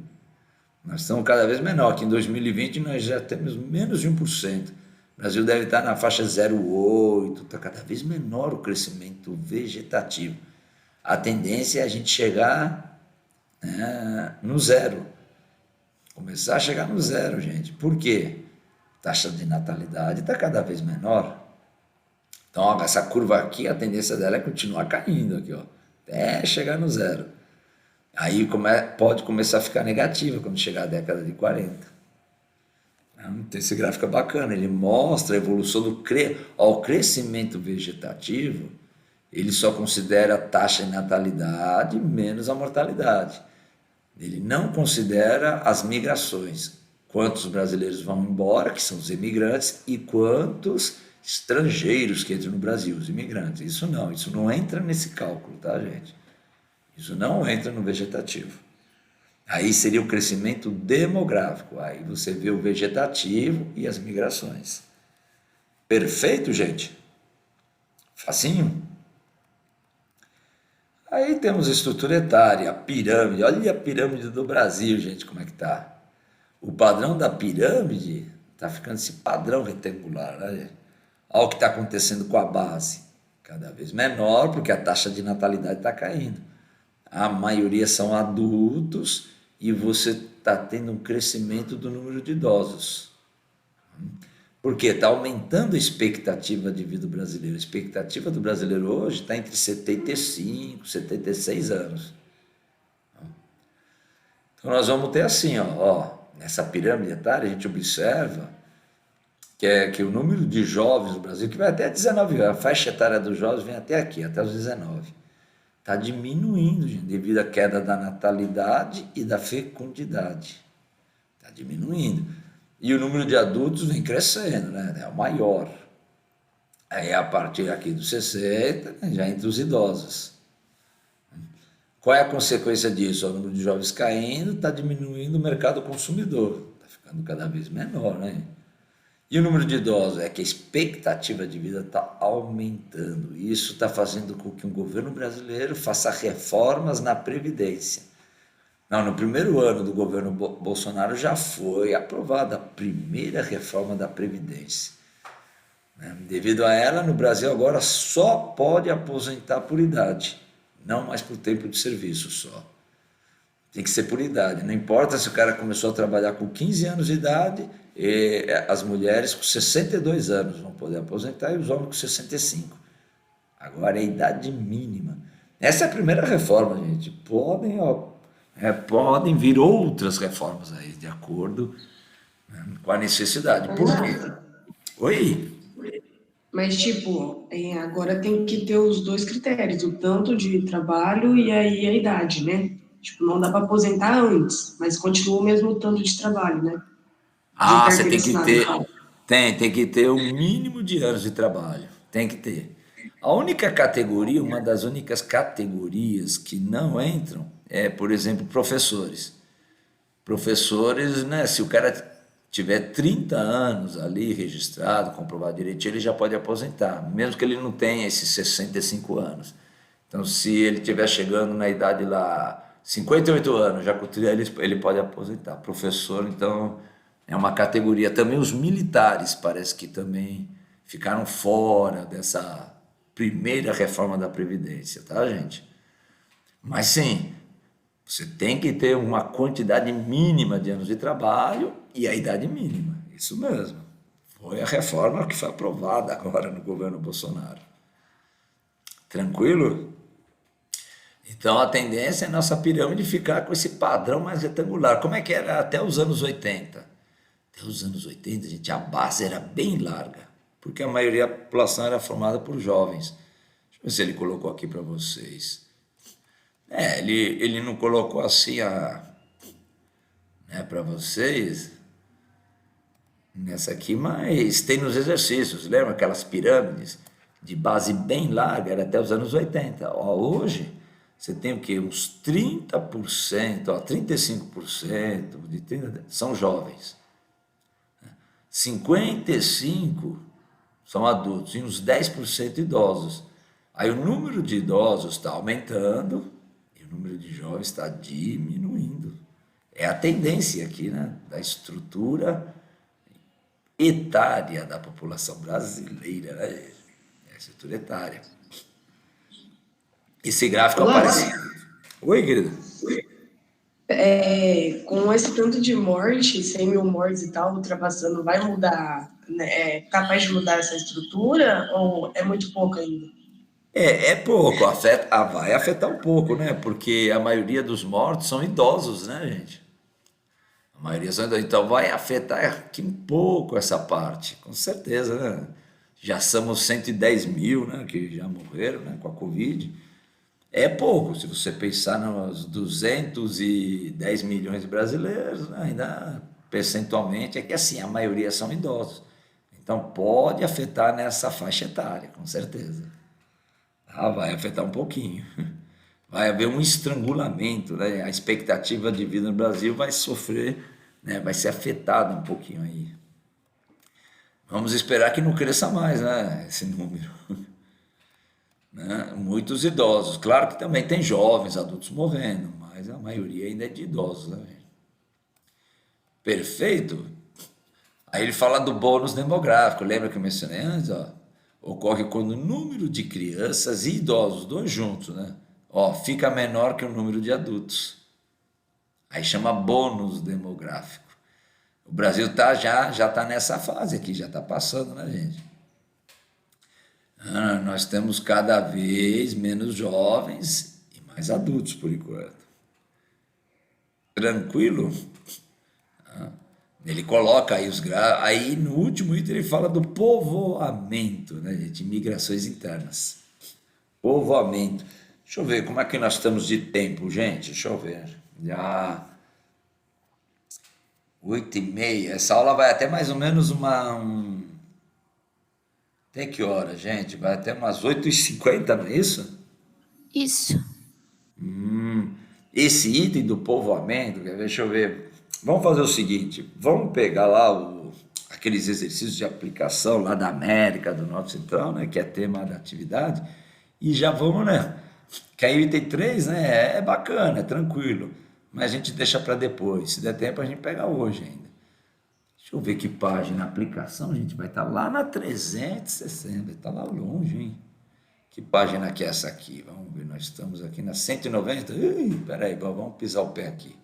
Nós estamos cada vez menor, que em 2020 nós já temos menos de 1%. O Brasil deve estar na faixa 0,8%, está cada vez menor o crescimento vegetativo. A tendência é a gente chegar no zero. Começar a chegar no zero, gente. Por quê? A taxa de natalidade está cada vez menor. Então, ó, essa curva aqui, a tendência dela é continuar caindo aqui, ó, até chegar no zero. Aí pode começar a ficar negativa quando chegar a década de 40. Então, esse gráfico é bacana, ele mostra a evolução do o crescimento vegetativo, ele só considera a taxa de natalidade menos a mortalidade. Ele não considera as migrações, quantos brasileiros vão embora, que são os imigrantes, e quantos estrangeiros que entram no Brasil, os imigrantes. Isso não entra nesse cálculo, tá, gente? Isso não entra no vegetativo. Aí seria o crescimento demográfico. Aí você vê o vegetativo e as migrações. Perfeito, gente? Facinho? Aí temos a estrutura etária, a pirâmide. Olha a pirâmide do Brasil, gente, como é que tá. O padrão da pirâmide está ficando esse padrão retangular, né? Olha o que está acontecendo com a base. Cada vez menor, porque a taxa de natalidade está caindo. A maioria são adultos e você está tendo um crescimento do número de idosos. Porque está aumentando a expectativa de vida do brasileiro. A expectativa do brasileiro hoje está entre 75 e 76 anos. Então nós vamos ter assim, nessa pirâmide etária, a gente observa que o número de jovens no Brasil, que vai até 19 anos, a faixa etária dos jovens vem até aqui, até os 19. Está diminuindo, gente, devido à queda da natalidade e da fecundidade. Está diminuindo. E o número de adultos vem crescendo, né? É o maior. Aí a partir aqui dos 60, né, já entre os idosos. Qual é a consequência disso? O número de jovens caindo, está diminuindo o mercado consumidor. Está ficando cada vez menor, né? E o número de idosos é que a expectativa de vida está aumentando. E isso está fazendo com que o governo brasileiro faça reformas na Previdência. Não, no primeiro ano do governo Bolsonaro já foi aprovada a primeira reforma da Previdência. Devido a ela, no Brasil agora só pode aposentar por idade, não mais por tempo de serviço só. Tem que ser por idade, não importa se o cara começou a trabalhar com 15 anos de idade, as mulheres com 62 anos vão poder aposentar e os homens com 65. Agora é a idade mínima. Essa é a primeira reforma, gente. Podem vir outras reformas aí, de acordo, né, com a necessidade. Por quê? Oi? Mas, tipo, agora tem que ter os dois critérios, o tanto de trabalho e aí a idade, né? Tipo, não dá para aposentar antes, mas continua o mesmo tanto de trabalho, né? De Você carteira tem que assinada, no ter, caso. tem que ter o mínimo de anos de trabalho, tem que ter. A única categoria, uma das únicas categorias que não entram é, por exemplo, professores. Professores, né, se o cara tiver 30 anos ali registrado, comprovado direitinho, ele já pode aposentar, mesmo que ele não tenha esses 65 anos. Então, se ele estiver chegando na idade lá, 58 anos, já com ele pode aposentar. Professor, então, é uma categoria. Também os militares parece que também ficaram fora dessa primeira reforma da Previdência, tá, gente? Mas sim, você tem que ter uma quantidade mínima de anos de trabalho e a idade mínima. Isso mesmo. Foi a reforma que foi aprovada agora no governo Bolsonaro. Tranquilo? Então a tendência é a nossa pirâmide ficar com esse padrão mais retangular. Como é que era até os anos 80? Até os anos 80, gente, a base era bem larga, porque a maioria da população era formada por jovens. Deixa eu ver se ele colocou aqui para vocês. Ele não colocou assim para vocês nessa aqui, mas tem nos exercícios. Lembra aquelas pirâmides de base bem larga? Era até os anos 80. Hoje você tem o quê? Uns 30%, 35% de 30 são jovens. 55% são adultos e uns 10% idosos. Aí o número de idosos está aumentando e o número de jovens está diminuindo. É a tendência aqui, né, da estrutura etária da população brasileira, né? É a estrutura etária. Esse gráfico Olá, aparece. Oi, querido. com esse tanto de morte, 100 mil mortes e tal, ultrapassando, vai mudar, né? É capaz de mudar essa estrutura ou é muito pouco ainda? É pouco, vai afetar um pouco, né? Porque a maioria dos mortos são idosos, né, gente? A maioria são idosos. Então vai afetar aqui um pouco essa parte, com certeza, né? Já somos 110 mil, né, que já morreram, né, com a Covid. É pouco, se você pensar nos 210 milhões de brasileiros, né, ainda percentualmente, é que assim, a maioria são idosos. Então, pode afetar nessa faixa etária, com certeza. Ah, vai afetar um pouquinho. Vai haver um estrangulamento, né? A expectativa de vida no Brasil vai sofrer, né? Vai ser afetada um pouquinho aí. Vamos esperar que não cresça mais, né? Esse número. Né? Muitos idosos. Claro que também tem jovens, adultos morrendo, mas a maioria ainda é de idosos, né? Perfeito? Aí ele fala do bônus demográfico. Lembra que eu mencionei antes? Ó? Ocorre quando o número de crianças e idosos, dois juntos, né? Ó, fica menor que o número de adultos. Aí chama bônus demográfico. O Brasil já está nessa fase aqui, já está passando, né, gente? Nós temos cada vez menos jovens e mais adultos, por enquanto. Tranquilo? Ele coloca aí os graus. Aí no último item ele fala do povoamento, né, gente? Migrações internas. Povoamento. Deixa eu ver como é que nós estamos de tempo, gente. Deixa eu ver. Já 8h30. Essa aula vai até mais ou menos Até que hora, gente? Vai até umas 8h50, não é isso? Isso. Esse item do povoamento, deixa eu ver. Vamos fazer o seguinte: vamos pegar lá aqueles exercícios de aplicação lá da América do Norte Central, né, que é tema da atividade, e já vamos, né? Que aí o item 3, né, é bacana, é tranquilo, mas a gente deixa para depois. Se der tempo, a gente pega hoje ainda. Deixa eu ver que página. A aplicação, gente, vai estar lá na 360, está lá longe, hein? Que página que é essa aqui? Vamos ver, nós estamos aqui na 190. Peraí, vamos pisar o pé aqui.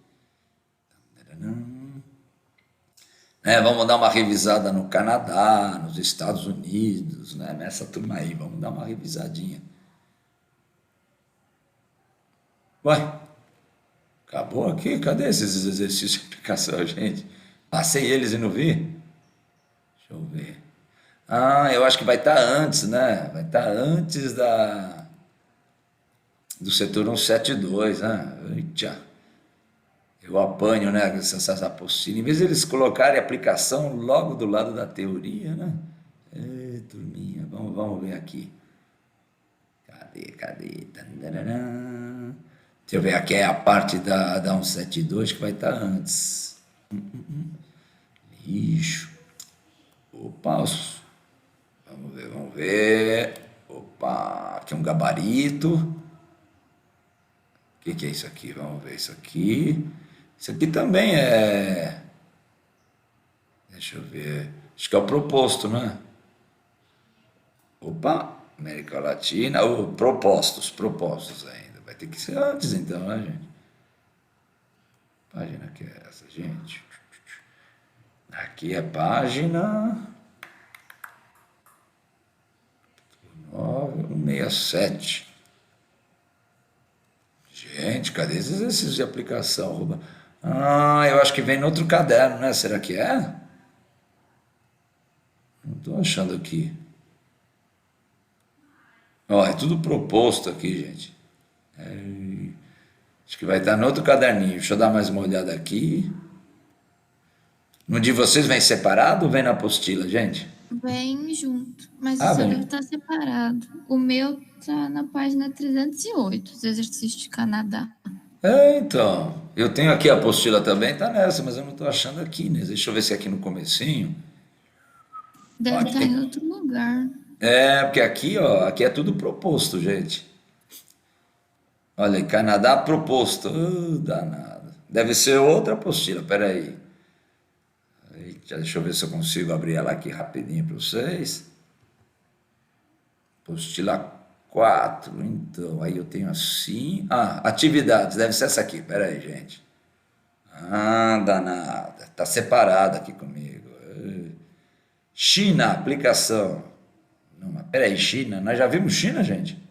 Vamos dar uma revisada no Canadá, nos Estados Unidos, né? Nessa turma aí, vamos dar uma revisadinha. Ué, acabou aqui? Cadê esses exercícios de aplicação, gente? Passei eles e não vi? Deixa eu ver. Eu acho que vai estar antes, né? Vai estar antes do setor 172, né? Eita. Eu apanho, né, essas apostilas. Em vez de eles colocarem aplicação logo do lado da teoria, né? Turminha, vamos ver aqui. Cadê? Tandararã. Deixa eu ver, aqui é a parte da 172 que vai estar antes. Lixo. Opa, vamos ver. Opa, aqui é um gabarito. O que é isso aqui? Vamos ver isso aqui. Isso aqui também é... Deixa eu ver. Acho que é o proposto, né? Opa, América Latina. Propostos ainda. Vai ter que ser antes então, né, gente? Página que é essa, gente? Aqui é página 967. Gente, cadê esses exercícios de aplicação? Eu acho que vem no outro caderno, né? Será que é? Não estou achando aqui. É tudo proposto aqui, gente. Acho que vai estar no outro caderninho. Deixa eu dar mais uma olhada aqui. No de vocês vem separado ou vem na apostila, gente? Vem junto, mas o seu livro está separado. O meu está na página 308, os exercícios de Canadá. Então, eu tenho aqui a apostila também, tá nessa, mas eu não estou achando aqui, né? Deixa eu ver se é aqui no comecinho. Deve estar em outro lugar. Porque aqui, aqui é tudo proposto, gente. Olha aí, Canadá proposto. Danado. Deve ser outra apostila, peraí. Deixa eu ver se eu consigo abrir ela aqui rapidinho para vocês. Apostila 4, então, aí eu tenho assim... atividades, deve ser essa aqui, peraí, gente. Danada, tá separada aqui comigo. China, aplicação. Não, mas peraí, China, nós já vimos China, gente?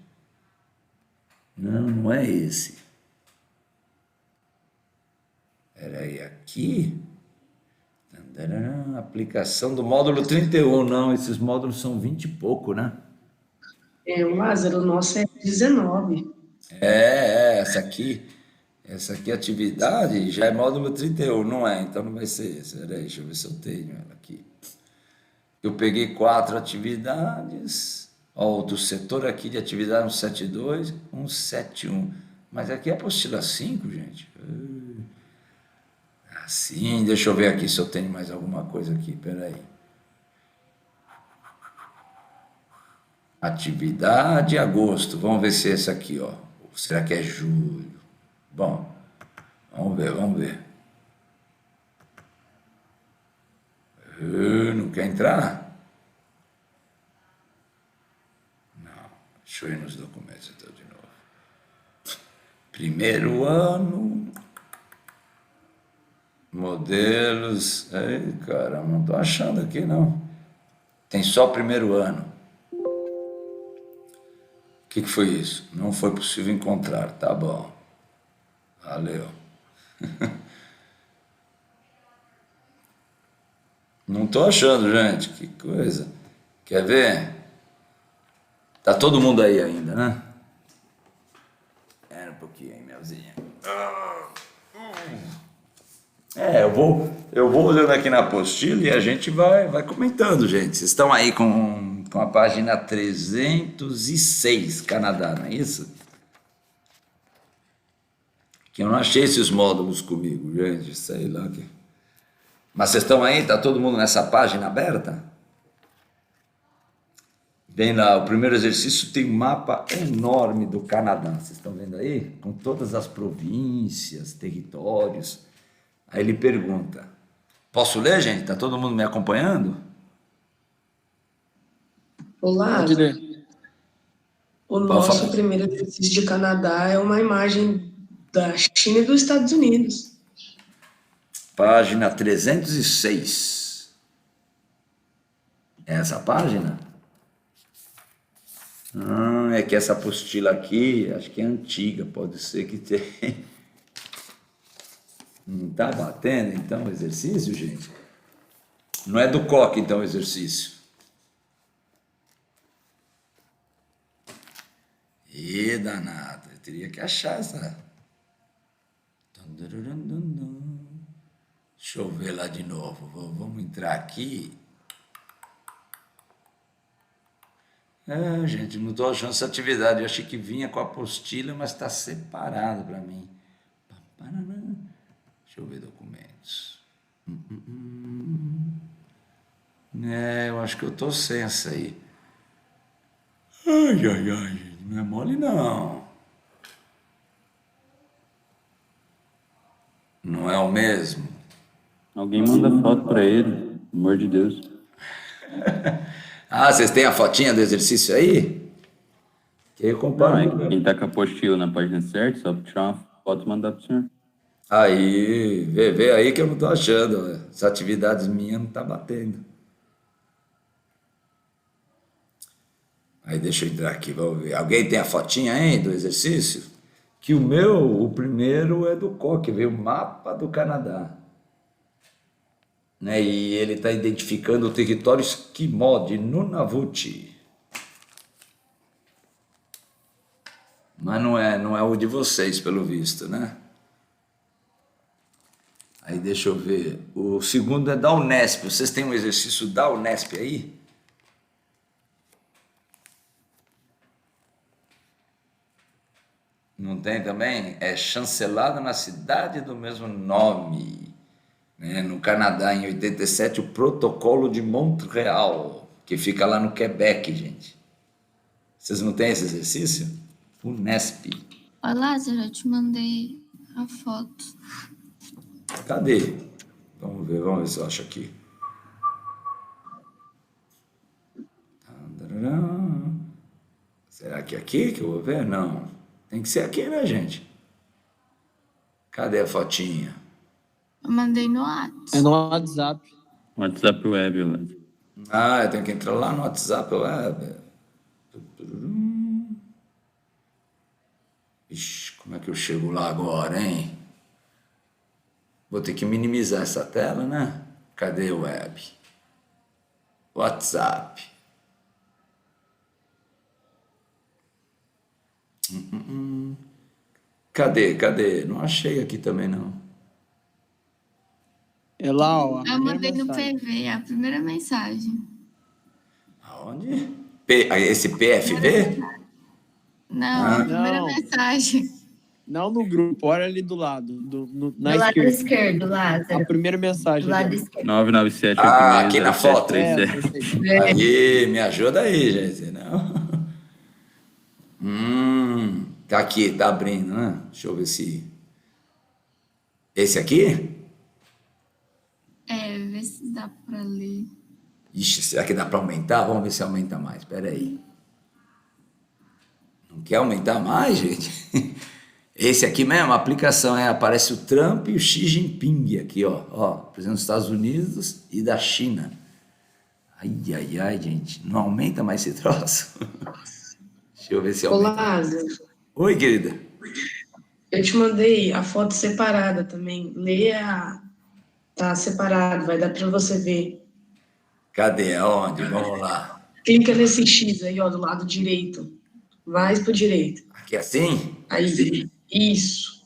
Não é esse. Peraí, aqui... Aplicação do módulo 31, não, esses módulos são 20 e pouco, né? Lázaro, o nosso é 19. Essa aqui, atividade, já é módulo 31, não é? Então não vai ser esse. Peraí, deixa eu ver se eu tenho ela aqui. Eu peguei 4 atividades. Ó, o do setor aqui de atividade 172, 171. Mas aqui é a apostila 5, gente. Assim, deixa eu ver aqui se eu tenho mais alguma coisa aqui. Peraí. Atividade agosto. Vamos ver se é esse aqui, ó. Ou será que é julho? Bom, vamos ver, vamos ver. Não quer entrar? Não. Deixa eu ir nos documentos então de novo. Primeiro ano. Modelos. Ei, cara, não tô achando aqui não. Tem só primeiro ano. O que foi isso? Não foi possível encontrar. Tá bom. Valeu. Não tô achando, gente. Que coisa. Quer ver? Tá todo mundo aí ainda, né? Era um pouquinho aí, Melzinha. Eu vou olhando aqui na apostila e a gente vai comentando, gente. Vocês estão aí com a página 306, Canadá, não é isso? Que eu não achei esses módulos comigo, gente, sei lá. Mas vocês estão aí? Tá todo mundo nessa página aberta? Bem lá, o primeiro exercício tem um mapa enorme do Canadá. Vocês estão vendo aí? Com todas as províncias, territórios. Aí ele pergunta, posso ler, gente? Está todo mundo me acompanhando? Olá, Pode ler. o nosso primeiro exercício de Canadá é uma imagem da China e dos Estados Unidos. Página 306. É essa página? É que essa apostila aqui, acho que é antiga, pode ser que tenha. Não está batendo, então, o exercício, gente? Não é do coque, então, o exercício. Ih, danado, eu teria que achar essa. Deixa eu ver lá de novo. Vamos entrar aqui. Gente, não estou achando essa atividade. Eu achei que vinha com a apostila, mas está separado para mim. Deixa eu ver documentos. Eu acho que eu tô sem essa aí. Ai, gente, não é mole não. Não é o mesmo? Alguém manda foto pra ele, pelo amor de Deus. Vocês têm a fotinha do exercício aí? Que eu comparo. Não, quem tá com a apostila na página certa, só tirar uma foto e mandar pro senhor. Aí, vê aí que eu não tô achando. As atividades minhas não tá batendo. Aí deixa eu entrar aqui, vamos ver. Alguém tem a fotinha aí do exercício? Que o primeiro é do coque, veio o mapa do Canadá. Né? E ele está identificando o território esquimó de Nunavut. Mas não é o de vocês, pelo visto, né? Aí deixa eu ver. O segundo é da Unesp. Vocês têm um exercício da Unesp aí? Não tem também? É chancelado na cidade do mesmo nome. Né? No Canadá, em 87, o Protocolo de Montreal, que fica lá no Quebec, gente. Vocês não têm esse exercício? Unesp. Ó, Lázaro, eu te mandei a foto. Cadê? Vamos ver se eu acho aqui. Será que é aqui que eu vou ver? Não. Tem que ser aqui, né, gente? Cadê a fotinha? Eu mandei no WhatsApp. É no WhatsApp. WhatsApp web, Lázaro. Eu tenho que entrar lá no WhatsApp web. Ixi, como é que eu chego lá agora, hein? Vou ter que minimizar essa tela, né? Cadê o web? WhatsApp. Cadê? Não achei aqui também, não. É lá, ó. Eu mandei no PV, a primeira mensagem. Aonde? Esse PFV? Não, Ah. a primeira Não. mensagem. Não no grupo, olha ali do lado, na Do lado esquerda. esquerdo, A Lázaro. primeira mensagem. Do lado ali, ó. esquerdo. 997 Aqui na foto. É, 8737. essa aí. Aí, me ajuda aí, gente. Não. Tá aqui, tá abrindo, né? Deixa eu ver se. Esse aqui? Vê se dá pra ler. Ixi, será que dá para aumentar? Vamos ver se aumenta mais. Espera aí. Não quer aumentar mais, gente? Esse aqui mesmo, a aplicação aparece o Trump e o Xi Jinping aqui, ó, presidente dos Estados Unidos e da China. Ai, gente, não aumenta mais esse troço? Deixa eu ver se Ô, aumenta. Lázaro, Oi, querida. eu te mandei a foto separada também. Tá separado, vai dar para você ver. Cadê? Aonde? Vamos lá. Clica nesse X aí, ó, do lado direito. Mais pro direito. Aqui assim? Aí, isso.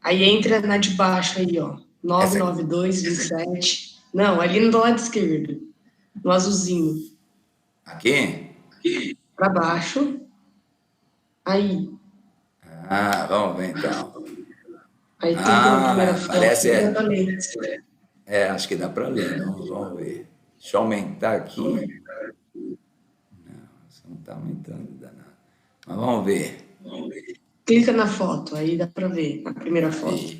Aí entra na de baixo aí, ó. 99227. Não, ali no lado esquerdo. No azulzinho. Aqui? Para baixo. Aí. Vamos ver então. Aí clica na primeira foto. parece, e dá pra ler. acho que dá para ler. Vamos ver. Deixa eu aumentar aqui. Não, isso não está aumentando, danado. Mas vamos ver. Clica na foto, aí dá para ver. A primeira foto.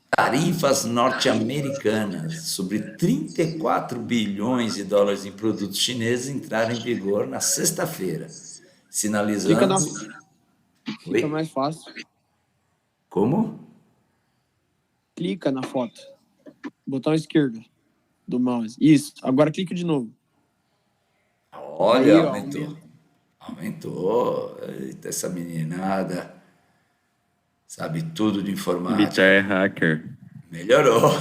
Tarifas norte-americanas sobre 34 bilhões de dólares em produtos chineses entraram em vigor na sexta-feira, sinalizando... Fica mais fácil. Como? Clica na foto. Botão esquerdo do mouse. Isso. Agora clica de novo. Olha, Aí, ó, aumentou. Aumentou. Eita, essa meninada sabe tudo de informática. Bitar é hacker. Melhorou.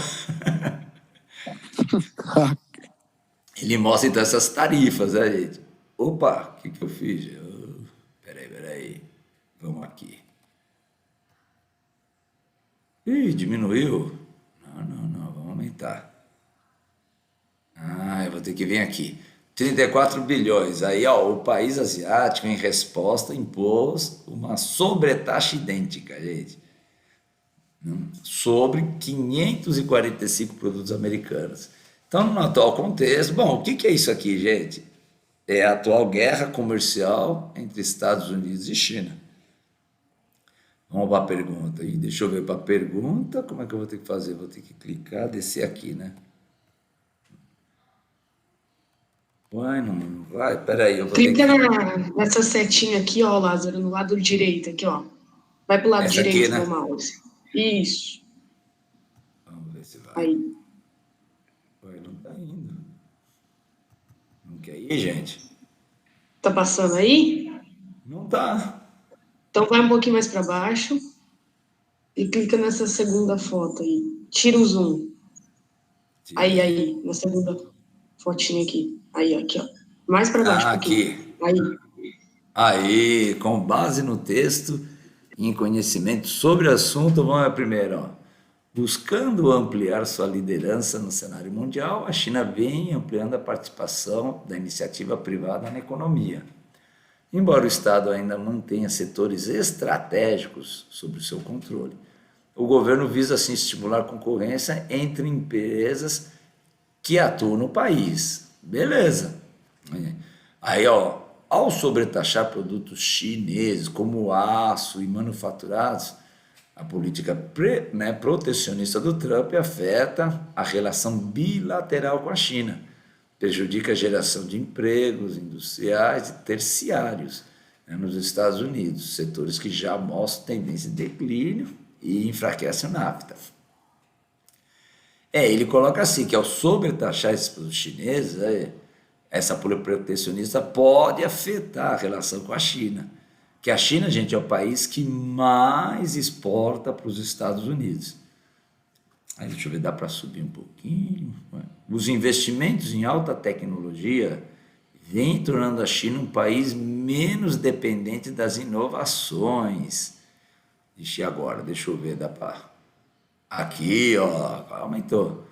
Ele mostra então essas tarifas, né, gente? Opa, o que eu fiz? Peraí. Vamos aqui. Ih, diminuiu. Não, vamos aumentar. Eu vou ter que vir aqui. 34 bilhões. Aí, ó, o país asiático, em resposta, impôs uma sobretaxa idêntica, gente, sobre 545 produtos americanos. Então, no atual contexto, bom, o que é isso aqui, gente? É a atual guerra comercial entre Estados Unidos e China. Vamos para a pergunta. E deixa eu ver para a pergunta, como é que eu vou ter que fazer? Vou ter que clicar, descer aqui, né? Uai, não vai? Peraí, eu vou ter Clica que... nessa setinha aqui, ó, Lázaro, no lado direito aqui, ó. Vai pro lado Essa aqui, direito né? do mouse. Isso. Vamos ver se vai. Aí. Uai, não tá indo. Não quer ir, gente? Tá passando aí? Não tá. Então vai um pouquinho mais para baixo e clica nessa segunda foto aí. Tira o zoom. Aí, na segunda fotinha aqui. Aí, aqui, ó. Mais para baixo. Aqui. Aí, com base no texto e em conhecimento sobre o assunto, vamos à primeira, ó. Buscando ampliar sua liderança no cenário mundial, a China vem ampliando a participação da iniciativa privada na economia. Embora o Estado ainda mantenha setores estratégicos sob o seu controle, o governo visa assim estimular a concorrência entre empresas que atuam no país. Beleza. Aí, ó, ao sobretaxar produtos chineses como aço e manufaturados, a política protecionista do Trump afeta a relação bilateral com a China, prejudica a geração de empregos industriais e terciários nos Estados Unidos, setores que já mostram tendência de declínio e enfraquecem o NAFTA. Ele coloca assim, que ao sobretaxar esses produtos chineses, essa política protecionista pode afetar a relação com a China, que a China, gente, é o país que mais exporta para os Estados Unidos. Aí, deixa eu ver, dá para subir um pouquinho. Os investimentos em alta tecnologia vêm tornando a China um país menos dependente das inovações. Ixi, agora, deixa eu ver, dá para... Aqui, ó, aumentou.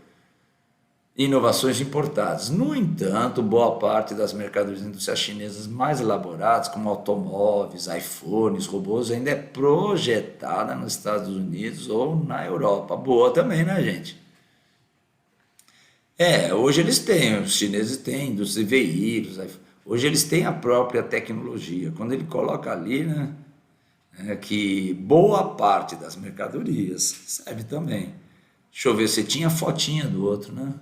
inovações importadas. No entanto, boa parte das mercadorias industriais chinesas mais elaboradas, como automóveis, iPhones, robôs, ainda é projetada nos Estados Unidos ou na Europa. Boa também, né, gente? Hoje eles têm, os chineses têm indústria de veículos, hoje eles têm a própria tecnologia. Quando ele coloca ali, né, que boa parte das mercadorias serve também. Deixa eu ver, você tinha fotinha do outro, né?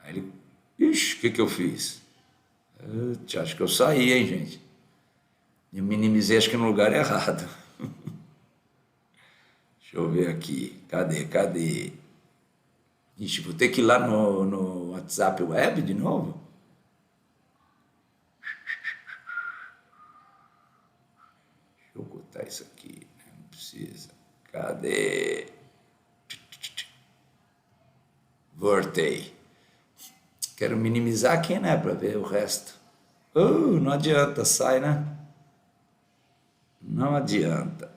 Aí ele, ixi, o que eu fiz? Acho que eu saí, hein, gente? Eu minimizei, acho que no lugar errado. Deixa eu ver aqui, cadê? Ixi, vou ter que ir lá no WhatsApp Web de novo? Deixa eu botar isso aqui, não precisa. Cadê? Voltei. Quero minimizar aqui, né, para ver o resto. Não adianta, sai, né? Não adianta.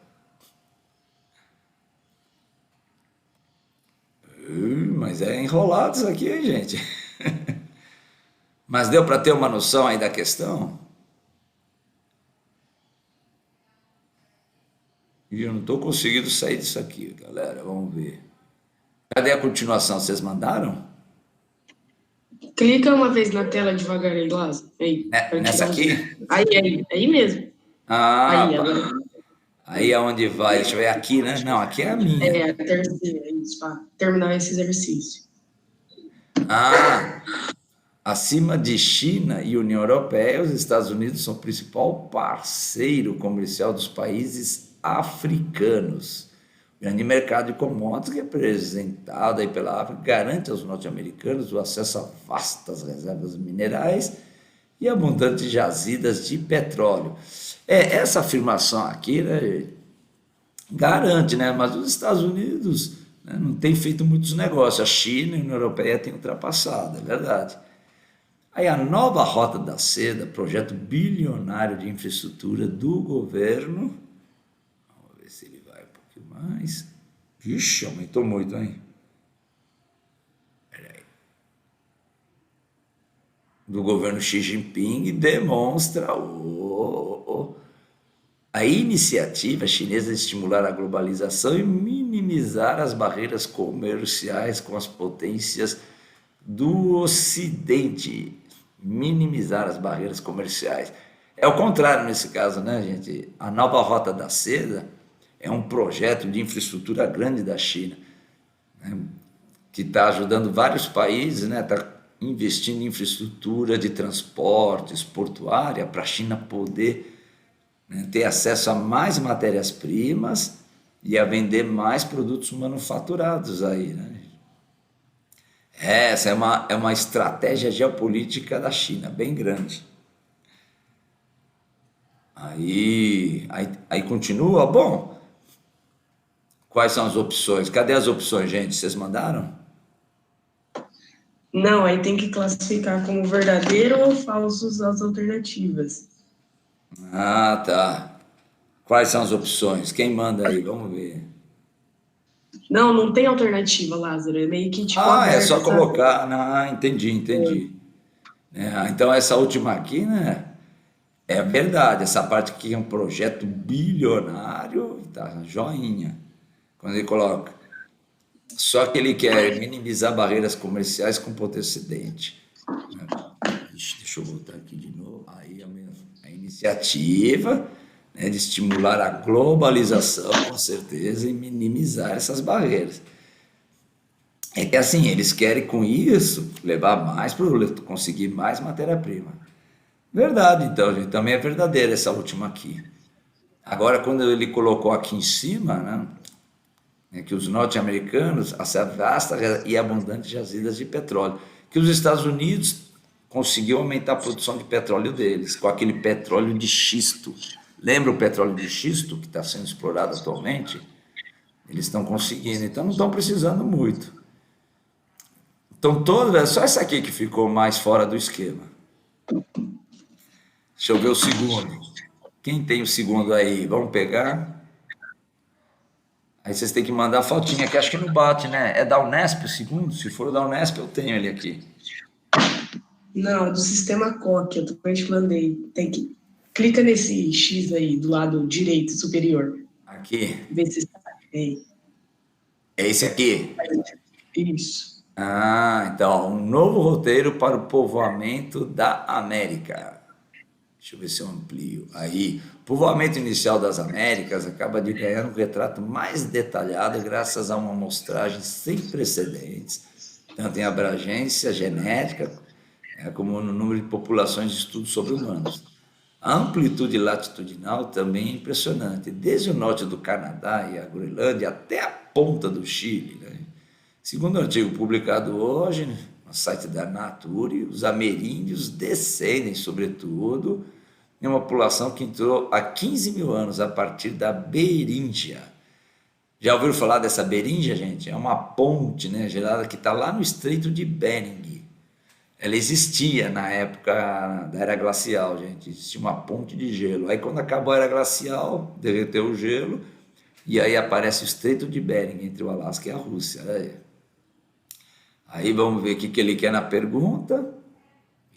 Mas é enrolado isso aqui, hein, gente? Mas deu para ter uma noção aí da questão? E eu não estou conseguindo sair disso aqui, galera. Vamos ver. Cadê a continuação? Vocês mandaram? Clica uma vez na tela devagar aí, Lázaro. Aí, Nessa aqui? Aí mesmo. Ah, Aí, pá. agora. Aí é onde vai? Deixa eu ver aqui, né? Não, aqui é a minha. A terceira, isso, para terminar esse exercício. Acima de China e União Europeia, os Estados Unidos são o principal parceiro comercial dos países africanos. O grande mercado de commodities, representado aí pela África, garante aos norte-americanos o acesso a vastas reservas minerais e abundantes jazidas de petróleo. Essa afirmação aqui, né, garante, né, mas os Estados Unidos, né, não têm feito muitos negócios. A China e a União Europeia têm ultrapassado, é verdade. Aí a nova Rota da Seda, projeto bilionário de infraestrutura do governo. Vamos ver se ele vai um pouquinho mais. Ixi, aumentou muito, hein? Peraí. Do governo Xi Jinping demonstra a iniciativa chinesa de estimular a globalização e minimizar as barreiras comerciais com as potências do Ocidente. Minimizar as barreiras comerciais. É o contrário nesse caso, né, gente? A nova Rota da Seda é um projeto de infraestrutura grande da China, né, que está ajudando vários países, né, está investindo em infraestrutura de transportes, portuária, para a China poder, né, ter acesso a mais matérias-primas e a vender mais produtos manufaturados aí, né? Essa é uma estratégia geopolítica da China, bem grande. Aí continua. Bom, quais são as opções? Cadê as opções, gente? Vocês mandaram? Não, aí tem que classificar como verdadeiro ou falsos as alternativas. Ah, tá. Quais são as opções? Quem manda aí? Vamos ver. Não tem alternativa, Lázaro. É meio que tipo É só sabe? colocar. Entendi. Então essa última aqui, né? É verdade, essa parte aqui é um projeto bilionário, tá joinha. Quando ele coloca. Só que ele quer minimizar barreiras comerciais com potência excedente. Deixa eu voltar aqui de novo. Aí a iniciativa, né, de estimular a globalização, com certeza, e minimizar essas barreiras. É que assim, eles querem com isso levar mais produto, conseguir mais matéria-prima. Verdade, então, gente, também é verdadeira essa última aqui. Agora, quando ele colocou aqui em cima, né, que os norte-americanos, essa vasta e abundante jazidas de petróleo, que os Estados Unidos conseguiu aumentar a produção de petróleo deles, com aquele petróleo de xisto. Lembra o petróleo de xisto que está sendo explorado atualmente? Eles estão conseguindo, então não estão precisando muito. Então, só essa aqui que ficou mais fora do esquema. Deixa eu ver o segundo. Quem tem o segundo aí? Vamos pegar. Aí vocês têm que mandar a fotinha, que acho que não bate, né? É da Unesp o segundo? Se for da Unesp, eu tenho ele aqui. Não, é do sistema COC, eu também te mandei. Tem que... Clica nesse X aí, do lado direito superior. Aqui. Vê se está aí. É esse aqui. Isso. Ah, então, um novo roteiro para o povoamento da América. Deixa eu ver se eu amplio. Aí, o povoamento inicial das Américas acaba de ganhar um retrato mais detalhado graças a uma amostragem sem precedentes, tanto em abrangência genética, como no número de populações de estudos sobre humanos. A amplitude latitudinal também é impressionante, desde o norte do Canadá e a Groenlândia até a ponta do Chile, né? Segundo o artigo publicado hoje no site da Nature, os ameríndios descendem, sobretudo, em uma população que entrou há 15 mil anos a partir da Beríngia. Já ouviram falar dessa Beríngia, gente? É uma ponte, né, gelada que está lá no Estreito de Bering. Ela existia na época da Era Glacial, gente. Existia uma ponte de gelo. Aí, quando acabou a Era Glacial, derreteu o gelo, e aí aparece o Estreito de Bering, entre o Alasca e a Rússia. Aí vamos ver o que ele quer na pergunta.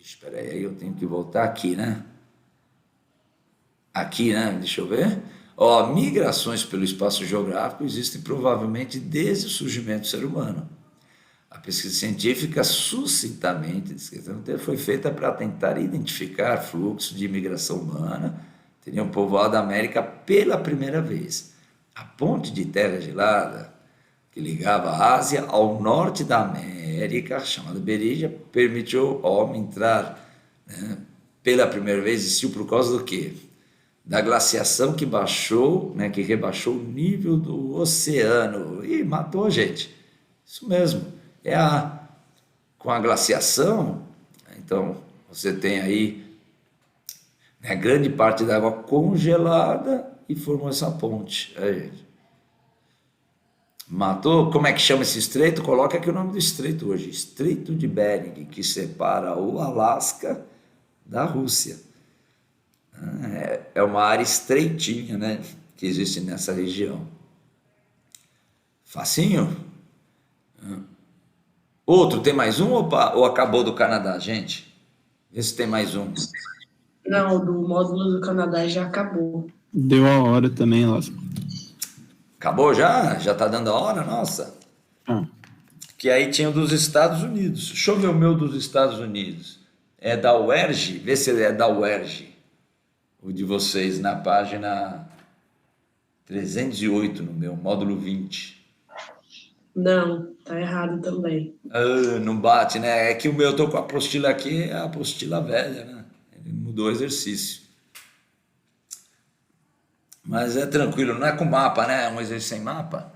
Espera aí, eu tenho que voltar aqui, né? Aqui, né? Deixa eu ver. Ó, migrações pelo espaço geográfico existem provavelmente desde o surgimento do ser humano. A pesquisa científica sucintamente descrita foi feita para tentar identificar fluxos de imigração humana que teriam povoado a América pela primeira vez. A ponte de terra gelada que ligava a Ásia ao norte da América, chamada Beríngia, permitiu ao homem entrar, né, pela primeira vez. Existiu por causa do quê? Da glaciação que baixou, né, que rebaixou o nível do oceano e matou a gente. Isso mesmo. Com a glaciação, então você tem aí, né, grande parte da água congelada e formou essa ponte. Aí, gente. Matou. Como é que chama esse estreito? Coloca aqui o nome do estreito hoje, Estreito de Bering, que separa o Alasca da Rússia. É uma área estreitinha, né, que existe nessa região. Facinho? Outro, tem mais um ou acabou do Canadá, gente? Vê se tem mais um. Não, do módulo do Canadá já acabou. Deu a hora também, Lasco. Acabou já? Já tá dando a hora? Nossa. Que aí tinha o dos Estados Unidos. Deixa eu ver o meu dos Estados Unidos. É da UERJ? Vê se é da UERJ. O de vocês, na página 308, no meu, módulo 20. Não, tá errado também. Não bate, né? É que o meu, eu tô com a apostila aqui, é a apostila velha, né? Ele mudou o exercício. Mas é tranquilo, não é com mapa, né? É um exercício sem mapa.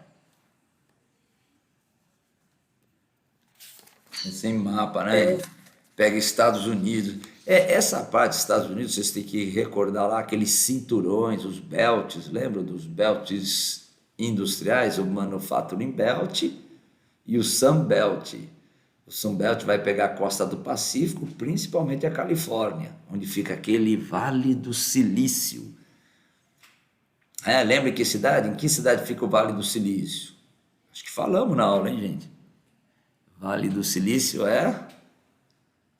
É sem mapa, né? Pega Estados Unidos. Essa parte dos Estados Unidos, vocês têm que recordar lá aqueles cinturões, os belts, lembram dos belts industriais, o Manufacturing Belt e o Sun Belt. O Sun Belt vai pegar a costa do Pacífico, principalmente a Califórnia, onde fica aquele Vale do Silício. Lembra que cidade? Em que cidade fica o Vale do Silício? Acho que falamos na aula, hein, gente? Vale do Silício é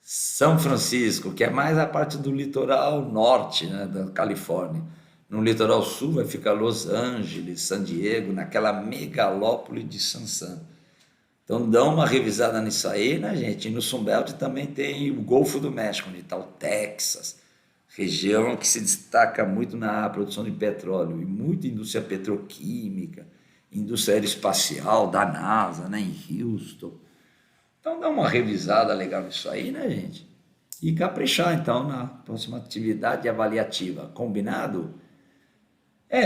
São Francisco, que é mais a parte do litoral norte, né, da Califórnia. No litoral sul vai ficar Los Angeles, San Diego, naquela megalópole de Sansan. Então dá uma revisada nisso aí, né, gente? E no Sunbelt também tem o Golfo do México, onde está o Texas, região que se destaca muito na produção de petróleo e muita indústria petroquímica, indústria aeroespacial da NASA, né, em Houston. Então dá uma revisada legal nisso aí, né, gente? E caprichar, então, na próxima atividade avaliativa. Combinado?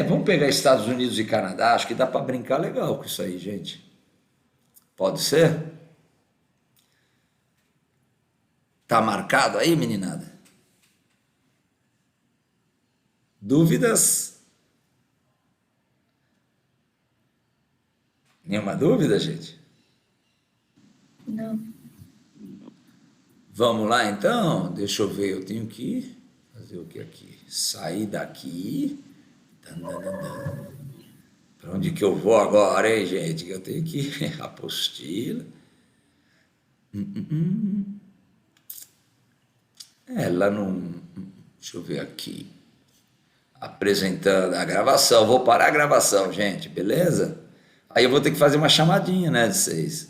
Vamos pegar Estados Unidos e Canadá, acho que dá para brincar legal com isso aí, gente. Pode ser? Tá marcado aí, meninada? Dúvidas? Nenhuma dúvida, gente? Não. Vamos lá, então? Deixa eu ver, eu tenho que fazer o que aqui? Sair daqui. Para Para onde que eu vou agora, hein, gente? Que eu tenho que apostila. Ela não. Deixa eu ver aqui. Apresentando a gravação. Vou parar a gravação, gente, beleza? Aí eu vou ter que fazer uma chamadinha, né, de vocês.